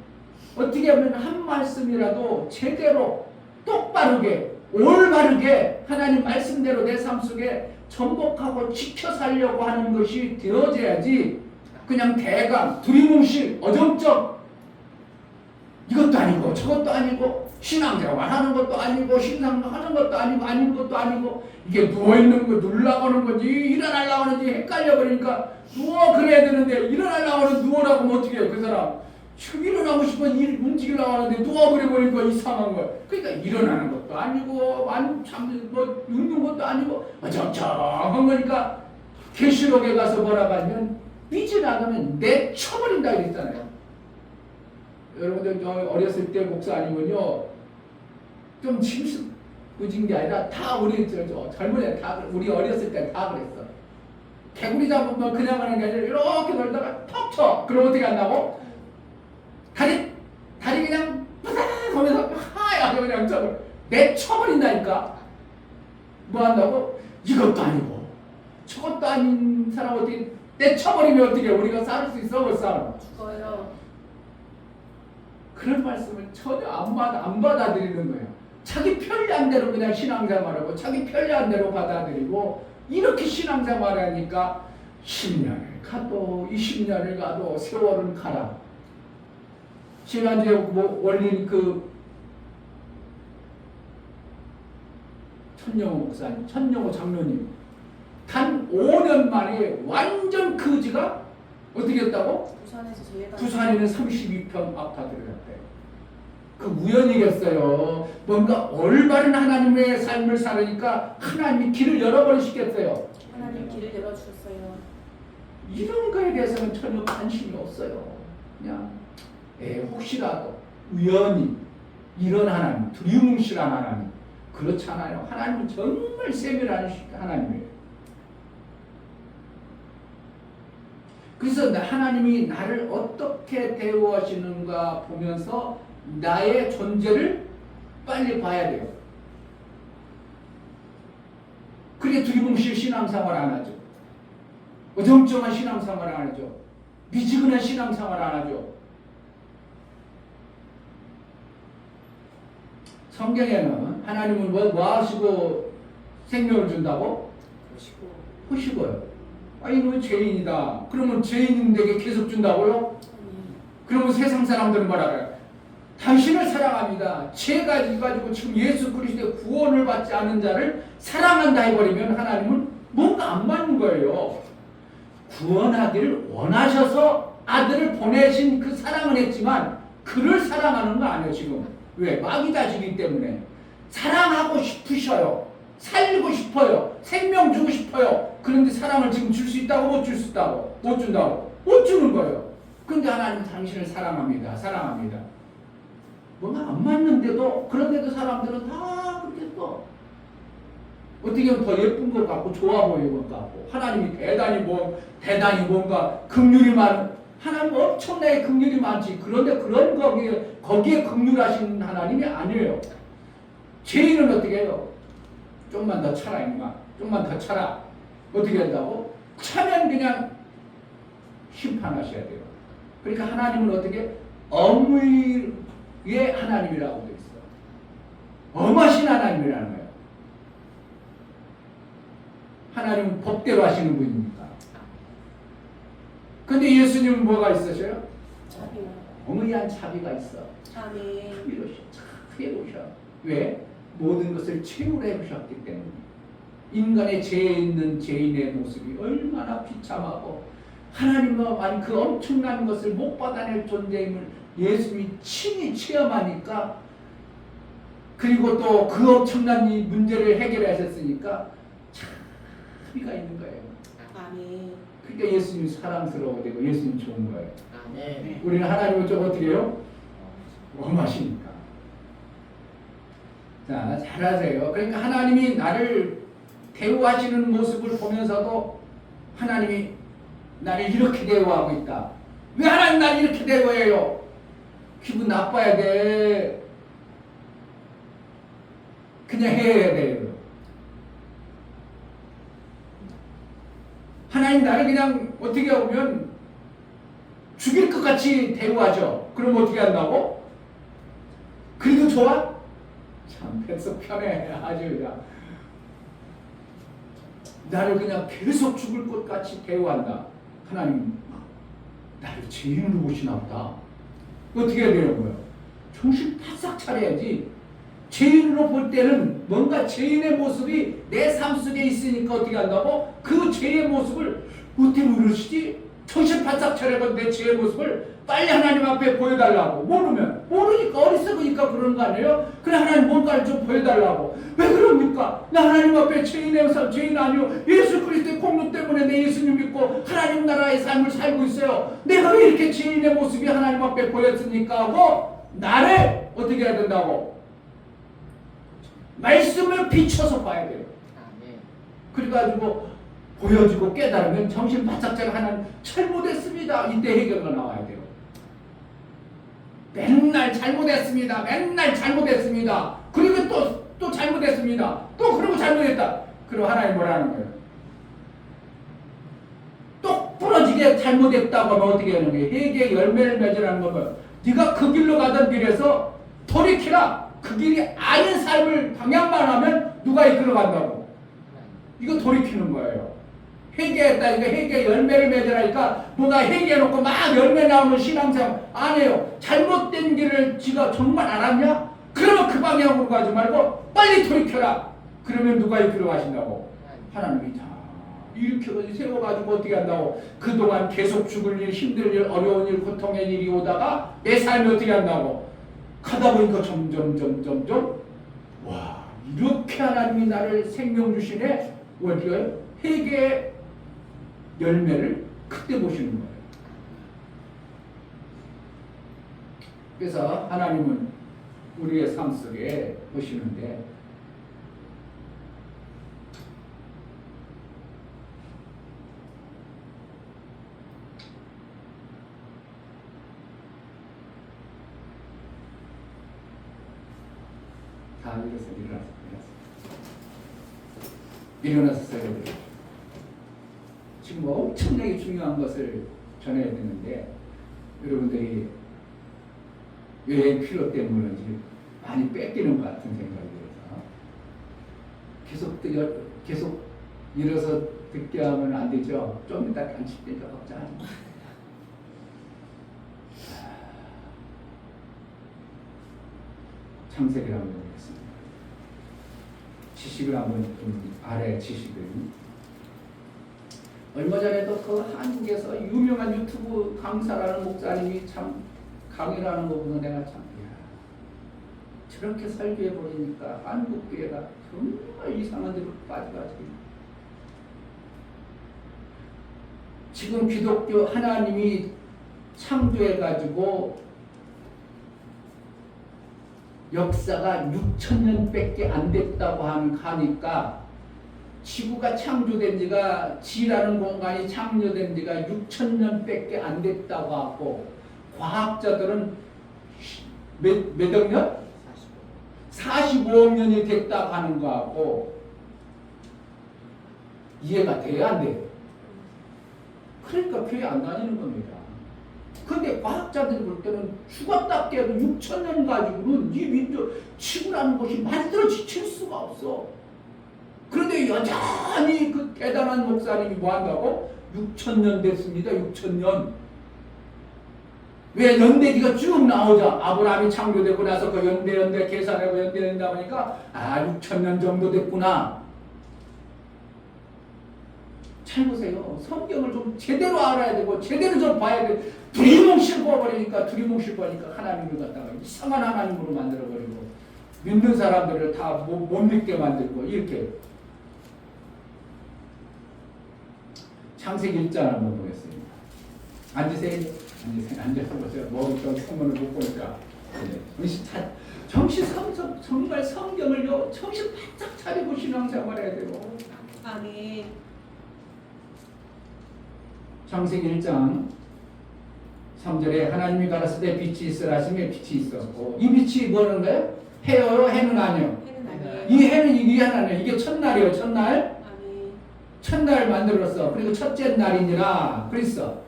A: 어떻게 하면 한 말씀이라도 제대로 똑바르게 올바르게 하나님 말씀대로 내 삶 속에 전복하고 지켜 살려고 하는 것이 되어져야지 그냥 대강 두리뭉실 어정쩡 이것도 아니고 저것도 아니고 신앙생활 하는 것도 아니고 신앙하는 것도 아니고 아닌 것도 아니고 이게 누워있는 거 누르려고 건지 일어나려고 하는지 헷갈려 버리니까 누워 그래야 되는데 일어나려고 하는 누워라고 하면 어떻게 해요 그 사람 지금 일어나고 싶어 움직이려고 하는데 누워 그래 버리니까 이상한 거야. 그러니까 일어나는 것도 아니고 뭐 눕는 것도 아니고 어정쩡한 거니까 계시록에 가서 뭐라고 하면 삐져나가면 내쳐버린다 이랬잖아요. 여러분들 어렸을 때 목사님은요 좀 심숙해진 게 아니라 다 우리 젊은 애 다 우리 어렸을 때 다 그랬어. 개구리 잡으면 그냥 하는 게 아니라 이렇게 놀다가 턱 쳐. 그럼 어떻게 한다고? 다리 그냥 뿌다닥 하면서 하얗게 그냥 내쳐버린다니까. 뭐 한다고? 이것도 아니고 저것도 아닌 사람 어떻게 내쳐버리면 어떻게 우리가 살 수 있어? 못 살아.
B: 죽어요.
A: 그런 말씀을 전혀 안 받아들이는 거예요. 자기 편리한대로 그냥 신앙생활하고 자기 편리한대로 받아들이고 이렇게 신앙생활하니까 10년을 가도 20년을 가도 세월은 가라. 지난주에 뭐 원린 그 천영호 목사님, 천영호 장로님 단 5년 만에 완전 거지가 어떻게 했다고?
B: 부산에서 제일
A: 부산에는 32평 아파트를 갔대요. 그 우연이겠어요. 뭔가 올바른 하나님의 삶을 살으니까 하나님이 길을 열어버리시겠어요.
B: 하나님 길을 열어주셨어요.
A: 이런 거에 대해서는 전혀 관심이 없어요. 그냥 혹시라도 우연히 이런 하나님, 두리뭉실한 하나님 그렇잖아요. 하나님은 정말 세밀한 하나님이에요. 그래서 하나님이 나를 어떻게 대우하시는가 보면서 나의 존재를 빨리 봐야 돼요. 그게 두리뭉실 신앙생활 안 하죠. 어정쩡한 신앙생활 안 하죠. 미지근한 신앙생활 안 하죠. 성경에는 하나님은 뭐 하시고 생명을 준다고? 후시고요. 이놈은 죄인이다. 그러면 죄인에게 계속 준다고요? 그러면 세상 사람들은 뭐라 그래요? 당신을 사랑합니다. 죄가 가지고 지금 예수 그리스도의 구원을 받지 않은 자를 사랑한다 해버리면 하나님은 뭔가 안 맞는 거예요. 구원하기를 원하셔서 아들을 보내신 그 사랑은 했지만 그를 사랑하는 거 아니에요 지금. 왜? 마귀 자식이기 때문에 사랑하고 싶으셔요. 살고 싶어요. 생명 주고 싶어요. 그런데 사랑을 지금 줄 수 있다고 못 줄 수 있다고 못 준다고 못 주는 거예요. 그런데 하나님 당신을 사랑합니다. 사랑합니다. 뭔가 안 맞는데도 그런데도 사람들은 다 그렇게 또 어떻게 하면 더 예쁜 것 같고 좋아 보이는 것 같고 하나님이 대단히 뭔가 긍휼이 많은 하나님 엄청나게 긍휼이 많지. 그런데 그런 거기에 긍휼하신 하나님이 아니에요. 죄인은 어떻게 해요? 좀만 더 차라 임마. 좀만 더 차라. 어떻게 한다고? 차면 그냥 심판하셔야 돼요. 그러니까 하나님은 어떻게 엄의의 하나님이라고 되어 있어요. 엄하신 하나님이라는 거예요. 하나님은 법대로 하시는 분입니까? 근데 예수님은 뭐가 있으셔요?
B: 자비요.
A: 엄의한 자비가 있어.
B: 아멘.
A: 채우셔. 왜? 모든 것을 채우려 하셨기 때문에. 인간의 죄에 있는 죄인의 모습이 얼마나 비참하고 하나님과 그 엄청난 것을 못 받아낼 존재임을 예수님이 친히 체험하니까 그리고 또 그 엄청난 이 문제를 해결하셨으니까 자비가 있는 거예요.
B: 아멘.
A: 그러니까 예수님이 사랑스러워야 되고 예수님 좋은 거예요.
C: 네.
A: 우리는 하나님을 좀 어떻게 해요? 엄하시니까. 자, 잘하세요. 그러니까 하나님이 나를 대우하시는 모습을 보면서도 하나님이 나를 이렇게 대우하고 있다. 왜 하나님 나를 이렇게 대우해요? 기분 나빠야 돼. 그냥 해야 돼요. 하나님 나를 그냥 어떻게 보면 죽일 것 같이 대우하죠. 그럼 어떻게 한다고? 그래도 좋아? 참 뱃속 편해. 아주 그냥 나를 그냥 계속 죽을 것 같이 대우한다. 하나님 나를 죄인으로 보시나 보다. 어떻게 해야 되는 거예요? 정신 바싹 차려야지. 죄인으로 볼 때는 뭔가 죄인의 모습이 내 삶 속에 있으니까 어떻게 한다고? 그 죄의 모습을 어떻게 그러시지? 정신 바싹 차려고 내 죄의 모습을 빨리 하나님 앞에 보여달라고. 모르니까 어리석으니까 그런 거 아니에요? 그래 하나님 뭔가를 좀 보여달라고. 왜 그럽니까? 나 하나님 앞에 죄인의 삶, 죄인 아니요 예수 그리스도의 공로 때문에 내 예수님 믿고 하나님 나라의 삶을 살고 있어요. 내가 왜 이렇게 죄인의 모습이 하나님 앞에 보였습니까? 하고 나를 어떻게 해야 된다고? 말씀을 비춰서 봐야 돼요. 그래가지고 보여주고 깨달으면 정신 바짝 차려 하나님 잘못했습니다. 이때 해결가 나와야 돼요. 맨날 잘못했습니다. 맨날 잘못했습니다. 그리고 또 잘못했습니다. 또 그러고 잘못했다. 그럼 하나님 뭐라는 거예요? 똑 부러지게 잘못했다고 하면 어떻게 하는 거예요? 회개의 열매를 맺으라는 거면 네가 그 길로 가던 길에서 돌이키라. 그 길이 아닌 삶을 방향만 하면 누가 이끌어 간다고? 이거 돌이키는 거예요. 회개했다. 이거 회개 열매를 맺으라니까 뭐가 회개해놓고 막 열매 나오는 신앙생활 안 해요. 잘못된 길을 지가 정말 알았냐? 그러면 그 방향으로 가지 말고 빨리 돌이켜라. 그러면 누가 이끌어 가신다고? 하나님이 다 일으켜 세워가지고 어떻게 한다고? 그동안 계속 죽을 일, 힘들 일, 어려운 일, 고통의 일이 오다가 내 삶이 어떻게 한다고? 가다 보니까 점점 와 이렇게 하나님이 나를 생명 주시네. 어디가요? 회개의 열매를 그때 보시는 거예요. 그래서 하나님은 우리의 삶 속에 보시는데 다 일어나서 써야 돼요. 지금 엄청나게 중요한 것을 전해야 되는데 여러분들이 여행 필요 때문인지 많이 뺏기는 것 같은 생각이 들어서 계속 일어서 듣게 하면 안 되죠. 좀 이따 간식되니까 걱정하지 마. 창세기를 한번 보겠습니다. 지식을 한번 좀 아래 지식을. 얼마 전에도 그 한국에서 유명한 유튜브 강사라는 목사님이 참 강의를 하는 거 보면 내가 참 저렇게 설교해 버리니까 한국 교회가 정말 이상한 데로 빠져가지고 지금 기독교 하나님이 창조해가지고 역사가 6,000년밖에 안 됐다고 하니까 지구가 창조된 지가 지라는 공간이 창조된 지가 6,000년밖에 안 됐다고 하고 과학자들은 몇 억 년? 45억 년이 됐다고 하는 거하고 이해가 돼야 안 돼요. 그러니까 교회 안 다니는 겁니다. 근데 과학자들이 볼 때는 죽었다 깨도 6,000년 가지고는 이 민족 지구라는 것이 만들어질 수가 없어. 그런데 여전히 그 대단한 목사님이 뭐 한다고? 6,000년 됐습니다. 6,000년. 왜 연대기가 쭉 나오자. 아브라함이 창조되고 나서 그 연대 계산하고 연대된다 보니까 6,000년 정도 됐구나. 잘 보세요. 성경을 좀 제대로 알아야 되고 제대로 좀 봐야 돼. 두리뭉실 보아버리니까 하나님을 갖다가 이상한 하나님으로 만들어버리고 믿는 사람들을 다 못 믿게 만들고 이렇게. 창세기 1장 한번 보겠습니다. 앉으세요. 앉아서 보세요. 머리 좀 성문을 못 보니까. 정말 성경을요, 정신 바짝 차리고 신앙생활 해야 돼요.
D: 아멘.
A: 창세기 1장 3절에 하나님이 가라사대 빛이 있으라 하시며 빛이 있었고, 이 빛이 뭐는 거예요? 해요? 해는 아니요?
D: 해는 아니에요.
A: 이 해는 이게 하나네요. 이게 첫날이에요. 첫날.
D: 아멘.
A: 첫날 만들었어. 그리고 첫째 날이니라 그랬어.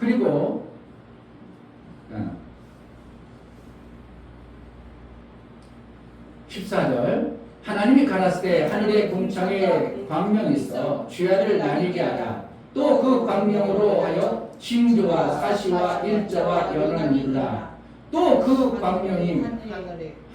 A: 그리고 14절 하나님이 가라사대 때 하늘의 궁창에 광명이 있어 주야를 나뉘게 하라. 또 그 광명으로 하여 징조와 사시와 일자와 연을 이루라. 또 그 광명이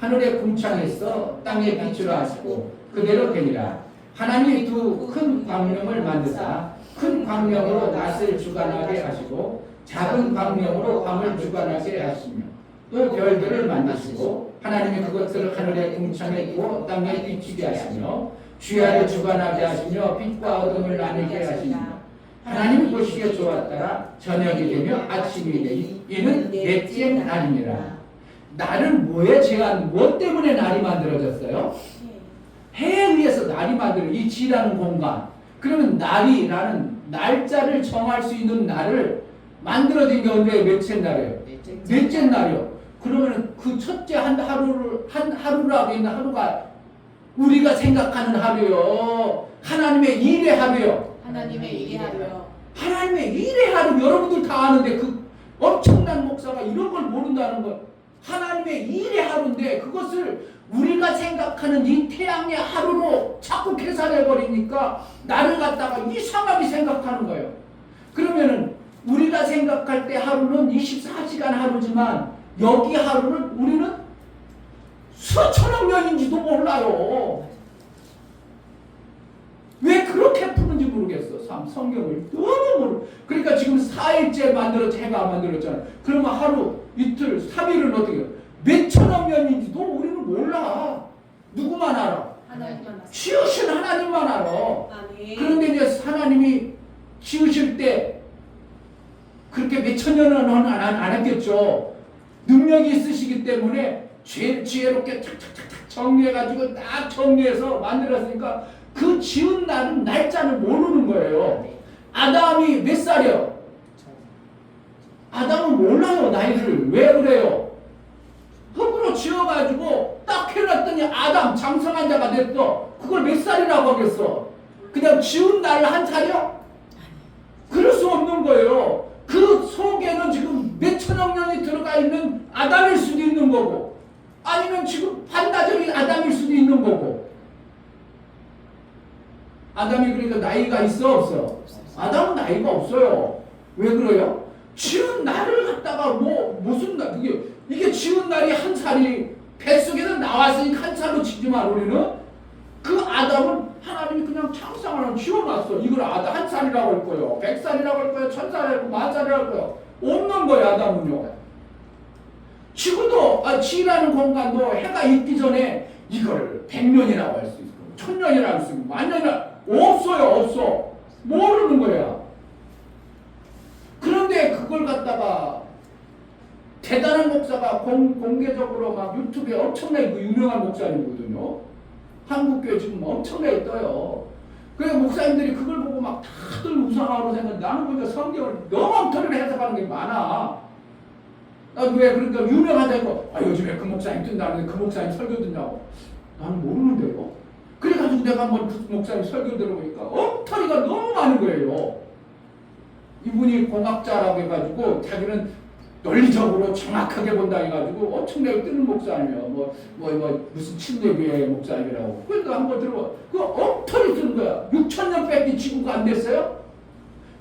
A: 하늘의 궁창에 있어 땅에 빛으로 하시고 그대로 되니라. 하나님이 두 큰 광명을 만드사 큰 광명으로 낮을 주관하게 하시고 작은 광명으로 밤을 주관하게 하시며 또 별들을 만드시고 하나님이 그것들을 하늘의 궁창에 두어 땅에 비추게 하시며 주야를 주관하게 하시며 빛과 어둠을 나누게 하시며 하나님이 보시기에 좋았더라. 저녁이 되며 아침이 되니 이는 넷째 날이니라. 날은 뭐에 제한 뭐 때문에 날이 만들어졌어요? 해에 의해서 날이 만들어 이 지라는 공간. 그러면 날이라는 날짜를 정할 수 있는 날을 만들어진 게 언제 몇째 날이에요? 넷째 날이요. 그러면 그 첫째 하루라고 있는 하루가 우리가 생각하는 하루요. 하나님의 일의 하루요.
B: 하나님의 일의 하루요.
A: 하나님의 일의 하루 여러분들 다 아는데 그 엄청난 목사가 이런 걸 모른다는 거. 하나님의 일의 하루인데 그것을 우리가 생각하는 이 태양의 하루로 자꾸 계산해 버리니까 나를 갖다가 이상하게 생각하는 거예요. 그러면은 우리가 생각할 때 하루는 24시간 하루지만 여기 하루는 우리는 수천억 년인지도 몰라요. 왜 그렇게 푸는지 모르겠어. 성경을 너무 모르. 그러니까 지금 4일째 해가 만들었잖아. 그러면 하루, 이틀, 3일은 어떻게 해요? 몇 천억 년인지도 우리는 몰라. 누구만 알아?
B: 하나님만 알아.
A: 지으신 하나님만 알아.
B: 아멘.
A: 그런데 이제 하나님이 지으실 때 그렇게 몇 천 년은 안 했겠죠. 능력이 있으시기 때문에 지혜롭게 착착착착 정리해가지고 딱 정리해서 만들었으니까 그 지은 날은 날짜를 모르는 거예요. 아담이 몇 살이요? 아담은 몰라요. 나이를. 왜 그래요? 흙으로 지어가지고 딱 해놨더니 아담 장성한 자가 됐어. 그걸 몇 살이라고 하겠어? 그냥 지은 날을 한 살이요? 그럴 수 없는 거예요. 그 속에는 지금 몇 천억 년이 들어가 있는 아담일 수도 있는 거고 아니면 지금 반나절인 아담일 수도 있는 거고. 아담이 그러니까 나이가 있어 없어? 아담은 나이가 없어요. 왜 그래요? 지은 날을 갖다가 무슨 날 이게 지은 날이 한 살이 뱃속에서 나왔으니까 한 살로 치지만 우리는 그 아담은 하나님이 그냥 창상을 지어놨어. 이걸 아담 한 살이라고 할 거예요. 100살이라고 할 거예요. 1000살이라고 할 거예요. 10,000살이라고 할 거예요. 없는 거예요. 아담은요. 지구도 지라는 공간도 해가 있기 전에 이걸 100년이라고 할 수 있고 1000년이라고 할 수 있고 만년이라고 없어요. 없어. 모르는 거야. 그런데 그걸 갖다가 대단한 목사가 공개적으로 막 유튜브에 엄청나게 유명한 목사님이거든요. 한국교회 지금 엄청나게 떠요. 그래서 목사님들이 그걸 보고 막 다들 우상하고 생각하는데 나는 보니까 성경을 너무 엉터리로 해석하는 게 많아. 왜 그러니까 유명하다고 요즘에 그 목사님 뜬다는데 그 목사님 설교 듣냐고. 나는 모르는데요. 그래가지고 내가 한번 그 목사님 설교 들어보니까 엉터리가 너무 많은 거예요. 이분이 공학자라고 해가지고 자기는 논리적으로 정확하게 본다 해가지고 엄청나게 뜨는 목사님이에요. 무슨 침례교회 목사님이라고. 그러니까 한번 들어봐. 그 엉터리 쓰는 거야. 6,000년밖에 지구가 안 됐어요?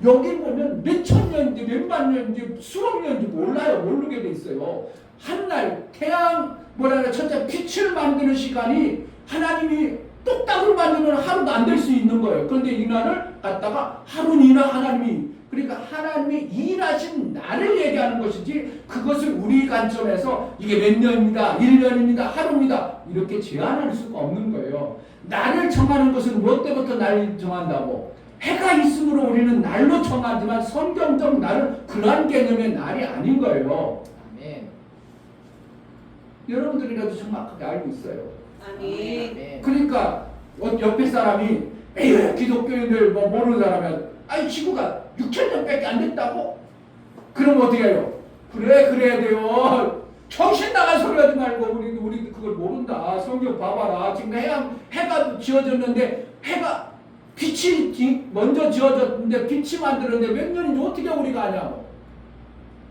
A: 여기 보면 몇천 년인지 몇만 년인지 수억 년인지 몰라요. 모르게 돼 있어요. 한날 태양 첫째 빛을 만드는 시간이 하나님이 똑딱으로 만들면 하루도 안 될 수 있는 거예요. 그런데 이 날을 갖다가 하루니나 하나님이 그러니까 하나님이 일하신 날을 얘기하는 것이지 그것을 우리 관점에서 이게 몇 년입니다. 1년입니다. 하루입니다. 이렇게 제한할 수가 없는 거예요. 날을 정하는 것은 뭐 때부터 날을 정한다고? 해가 있으므로 우리는 날로 정하지만 성경적 날은 그러한 개념의 날이 아닌 거예요. 아멘. 여러분들이라도 정확하게 알고 있어요.
B: 아멘.
A: 그러니까 옆에 사람이 에이 기독교인들 모르는 사람이야. 지구가 6,000년밖에 안 됐다고? 그럼 어떻게 해요? 그래야 돼요. 정신 나간 소리 하지 말고 우리 그걸 모른다. 성경 봐봐라. 지금 해가 지어졌는데 빛이 먼저 지어졌는데 빛이 만들었는데 몇 년인지 어떻게 우리가 아냐고.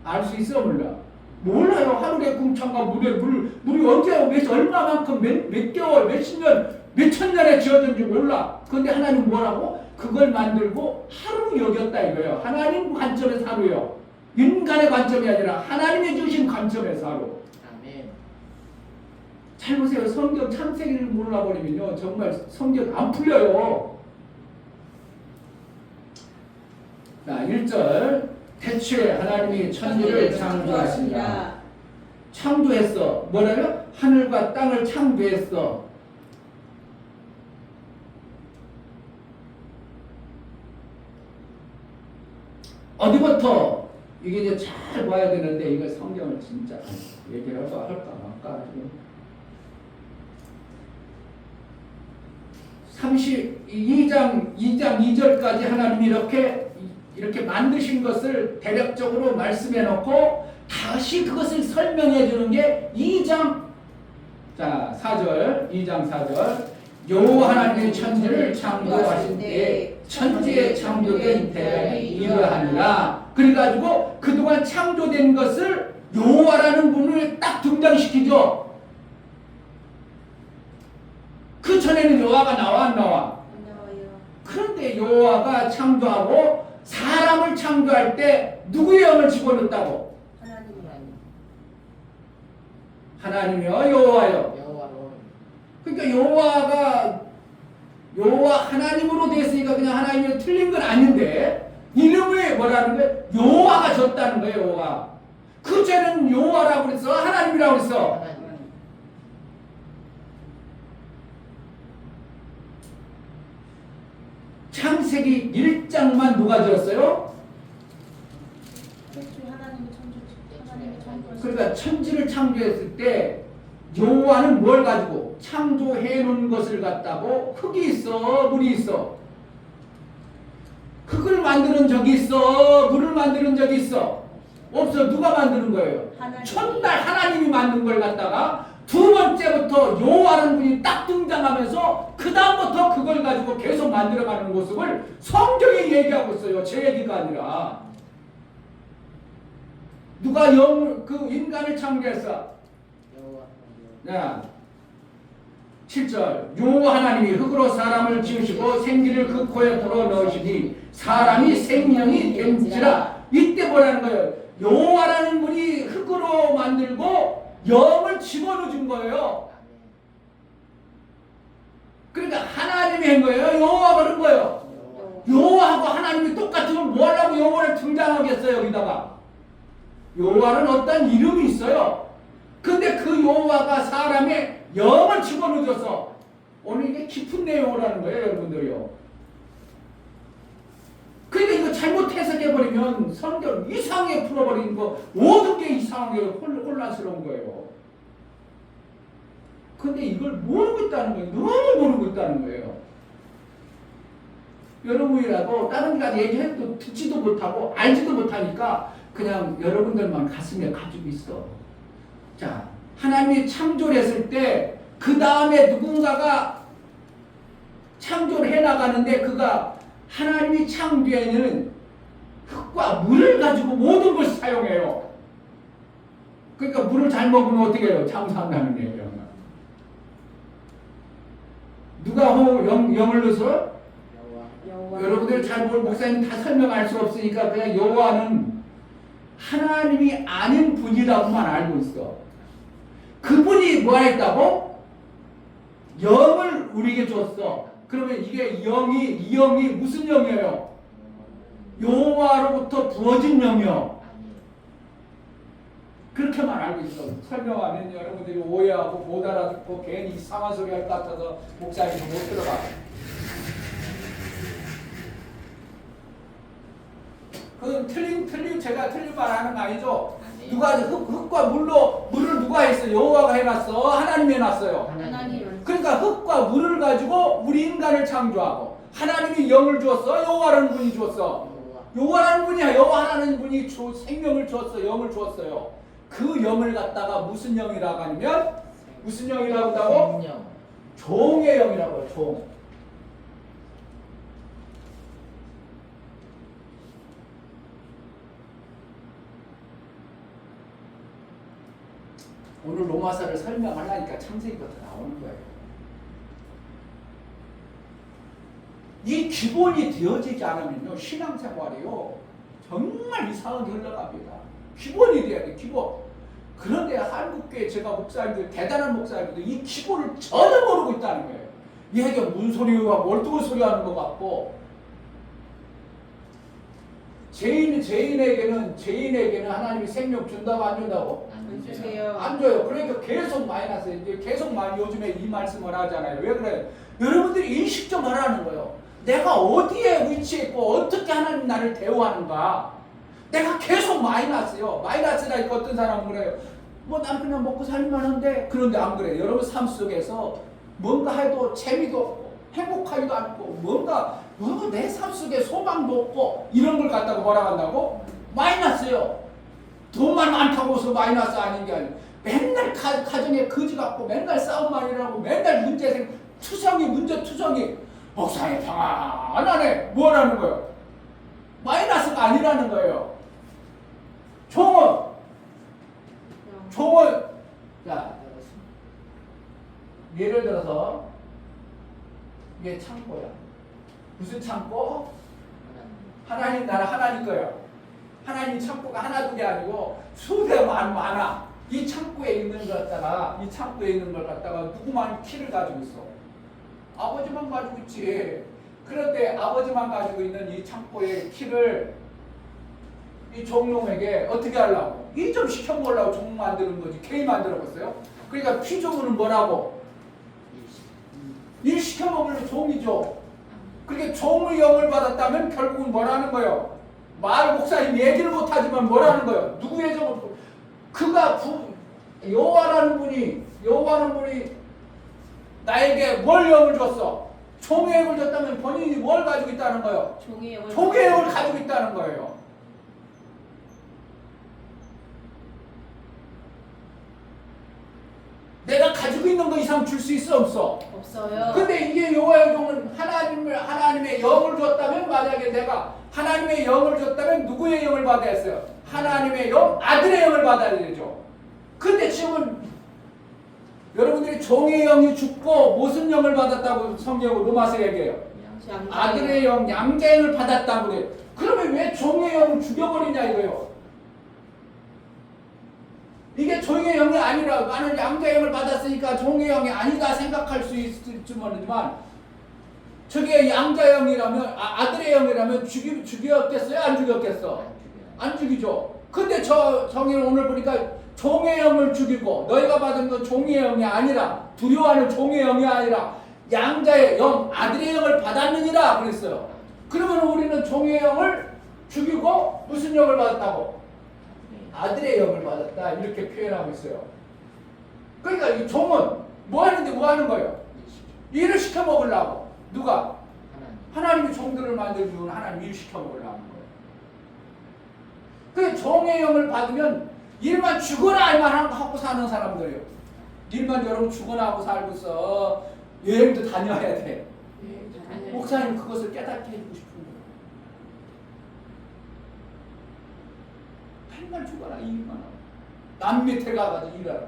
A: 알 수 있어 몰라? 몰라요. 하늘의 궁창과 물이 언제 얼마만큼 몇 개월 몇십 년 몇천 년에 지어진지 몰라. 그런데 하나님 뭐라고? 그걸 만들고 하루 여겼다 이거예요. 하나님 관점에서 하루요. 인간의 관점이 아니라 하나님이 주신 관점에서 하루.
C: 아멘.
A: 잘 보세요. 성경 창세기를 몰라버리면요 정말 성경 안 풀려요. 자 1절 태초에 하나님이 천지를 창조하시니라. 창조했어. 뭐라고요? 하늘과 땅을 창조했어. 어디부터? 이게 이제 잘 봐야 되는데 이거 성경을 진짜 얘기를 할까 말까 지금 32장 2절까지 하나님이 이렇게 만드신 것을 대략적으로 말씀해 놓고 다시 그것을 설명해 주는 게 2장 4절 2장 4절 여호와 하나님의 천지를 창조하신 때에 천지에 창조된 대량이 이러하니라. 그래가지고 그동안 창조된 것을 여호와라는 분을 딱 등장시키죠. 그 전에는 여호와가 나와 안 나와? 그런데 여호와가 창조하고 사람을 창조할 때 누구의 영을 집어넣었다고? 하나님이요 여호와요.
C: 여호와로.
A: 그러니까 여호와 하나님으로 됐으니까 그냥 하나님이 틀린 건 아닌데 이름을 뭐라는 거예요? 여호와가 줬다는 거예요. 여호와. 그 전에는 여호와라고 그랬어? 하나님이라고 그랬어?
C: 하나님.
A: 창세기 1장만 누가 지었어요? 그러니까 천지를 창조했을 때 여호와는 뭘 가지고 창조해 놓은 것을 갖다고 흙이 있어 물이 있어. 흙을 만드는 적이 있어 물을 만드는 적이 있어? 없어. 누가 만드는 거예요? 첫날 하나님이 만든 걸 갖다가 두 번째부터 여호와라는 분이 딱 등장하면서 그 다음부터 그걸 가지고 계속 만들어가는 모습을 성경이 얘기하고 있어요. 제 얘기가 아니라. 누가 그 인간을 창조했어? 네. 7절 여호와 하나님이 흙으로 사람을 지으시고 생기를 그 코에 불어넣으시니 사람이 생명이 된지라. 이때 뭐라는 거예요? 여호와라는 분이 흙으로 만들고 영을 집어넣어준 거예요. 그러니까 하나님이 한 거예요? 여호와가 그런 거예요? 여호와하고 하나님이 똑같으면 뭐 하려고 여호와를 등장하겠어요 여기다가? 여호와는 어떤 이름이 있어요. 근데 그 여호와가 사람의 영을 집어넣어줘서 오늘 이게 깊은 내용이라는 거예요 여러분들이요. 그러니까 이거 잘못 해석해버리면 성경 이상하게 풀어버리는 거 모든 게 이상하게 혼란스러운 거예요. 근데 이걸 모르고 있다는 거예요. 너무 모르고 있다는 거예요. 여러분이라도 다른 데가 얘기해도 듣지도 못하고 알지도 못하니까 그냥 여러분들만 가슴에 가지고 있어. 자, 하나님이 창조를 했을 때 그 다음에 누군가가 창조를 해나가는데 그가 하나님이 창조에는 흙과 물을 가지고 모든 걸 사용해요. 그러니까 물을 잘 먹으면 어떻게 해요? 장사한다는 얘기예요. 누가 영을 넣어서?
B: 여호와.
A: 여러분들 잘 모르는 목사님 다 설명할 수 없으니까 그냥 여호와는 하나님이 아닌 분이라고만 알고 있어. 그분이 뭐 했다고? 영을 우리에게 줬어. 그러면 이게 이 영이 무슨 영이에요? 여호와로부터 부어진 영이요. 그렇게만 알고 있어. 설명하면 여러분들이 오해하고 못 알아듣고 괜히 이상한 소리 할 것 같아서 목사님이 못 들어가. 그건 제가 틀린 말 하는 거 아니죠? 누가 흙과 물을 누가 했어요? 여호와가 해놨어? 하나님이 해놨어요?
B: 하나님.
A: 그러니까 흙과 물을 가지고 우리 인간을 창조하고 하나님이 영을 주었어? 여호와라는 분이 주었어? 여호와라는 분이야. 여호와라는 분이 생명을 주었어. 영을 주었어요. 그 영을 갖다가 무슨 영이라고 하냐면 무슨 영이라고 한다고? 종의 영이라고 해요. 종. 오늘 로마서를 설명하려니까 창세기부터 나오는 거예요. 이 기본이 되어지지 않으면요, 신앙생활이요 정말 이상하게 흘러갑니다. 기본이 돼야 돼, 기본. 그런데 한국교회 제가 목사님들, 대단한 목사님들 이 기본을 전혀 모르고 있다는 거예요. 얘가 무슨 소리야, 멀뚱한 소리 하는 것 같고, 죄인에게는 하나님이 생명 준다고 안 준다고?
B: 안 주세요.
A: 안 줘요. 그러니까 계속 마이너스, 이제 계속 요즘에 이 말씀을 하잖아요. 왜 그래요? 여러분들이 인식 좀 하라는 거예요. 내가 어디에 위치했고 어떻게 하나님 나를 대우하는가. 내가 계속 마이너스요. 마이너스라니까 어떤 사람은 그래요. 뭐 난 그냥 먹고 살기만 하는데. 그런데 안 그래요. 여러분 삶 속에서 뭔가 해도 재미도 없고 행복하지도 않고 뭔가 내 삶 속에 소망도 없고 이런 걸 갖다가 뭐라 한다고? 마이너스요. 돈만 많다고 해서 마이너스 아닌 게 아니고 맨날 가정에 거지 같고 맨날 싸움만 일하고 맨날 문제투성이 목사의 평안하네. 뭐라는 거예요? 마이너스가 아니라는 거예요. 종은 자, 예를 들어서 이게 창고야. 무슨 창고? 하나님 나라 하나님 거야. 하나님 창고가 하나 둘이 아니고 수대만 많아. 이 창고에 있는 걸 갖다가 누구만 키를 가지고 있어? 아버지만 가지고 있지. 그런데 아버지만 가지고 있는 이 창고의 키를 이 종놈에게 어떻게 하려고? 일 좀 시켜보려고 종 만드는 거지. K 만들어봤어요? 그러니까 피조물은 뭐라고? 일 시켜먹으려고 종이죠. 그렇게 종의 영을 받았다면 결국은 뭐라는 거예요? 목사님 얘기를 못하지만 뭐라는 거예요? 누구의 정을? 그가 여호와라는 분이 나에게 뭘 영을 줬어? 종의 영을 줬다면 본인이 뭘 가지고 있다는 거예요? 종의 영을 가지고 있다는 거예요. 내가 가지고 있는 거 이상 줄 수 있어 없어?
B: 없어요.
A: 근데 이게 여호와의 종은 하나님의 영을 줬다면, 만약에 내가 하나님의 영을 줬다면 누구의 영을 받아야 했어요? 하나님의 영, 아들의 영을 받아야 되죠. 근데 지금은 여러분들이 종의 영이 죽고 무슨 영을 받았다고 성경은 로마서 얘기해요? 아들의 영, 양자의 영을 받았다고 그래요. 그러면 왜 종의 영을 죽여버리냐 이거예요. 이게 종의 영이 아니라 나는 양자의 영을 받았으니까 종의 영이 아니다 생각할 수 있을지 모르지만, 저게 양자의 영이라면, 아들의 영이라면 죽였겠어요? 안 죽였겠어? 안 죽이죠. 근데 정의는 오늘 보니까 종의 영을 죽이고, 너희가 받은 건 종의 영이 아니라, 두려워하는 종의 영이 아니라 양자의 영, 아들의 영을 받았느니라 그랬어요. 그러면 우리는 종의 영을 죽이고 무슨 영을 받았다고? 아들의 영을 받았다 이렇게 표현하고 있어요. 그러니까 이 종은 뭐 하는데 뭐 하는 거예요? 일을 시켜 먹으려고. 누가? 하나님이 종들을 만들고 하나님 일 시켜 먹으려고 하는 거예요. 그 종의 영을 받으면 일만 죽어라 이만 하고 사는 사람들이에요. 일만 여러분 죽어나 하고 살고 있어. 여행도 다녀야 돼. 목사님 그것을 깨닫게 해주고 싶은 거예요. 맨날 죽어라 이 일만 하고. 남 밑에 가가지고 일하라.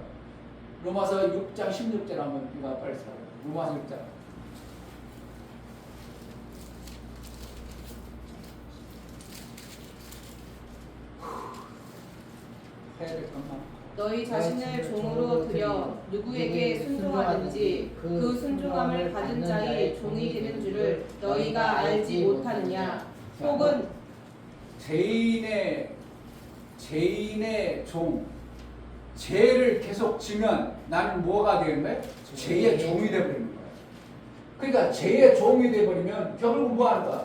A: 로마서 6장 16절 한번 이거 빨리 살아. 로마서 6장. 해야 될 것만.
B: 너희 자신을 종으로 들여 누구에게 순종하든지 그 순종함을 받은 자의 종이 되는 줄을 너희가 알지 못하느냐. 혹은 죄인의 종, 죄를 계속 지면 나는 뭐가 되는 거야? 죄의 종이 되어버리는 거야. 그러니까 죄의 종이 되어버리면 결국 뭐 하는 거야?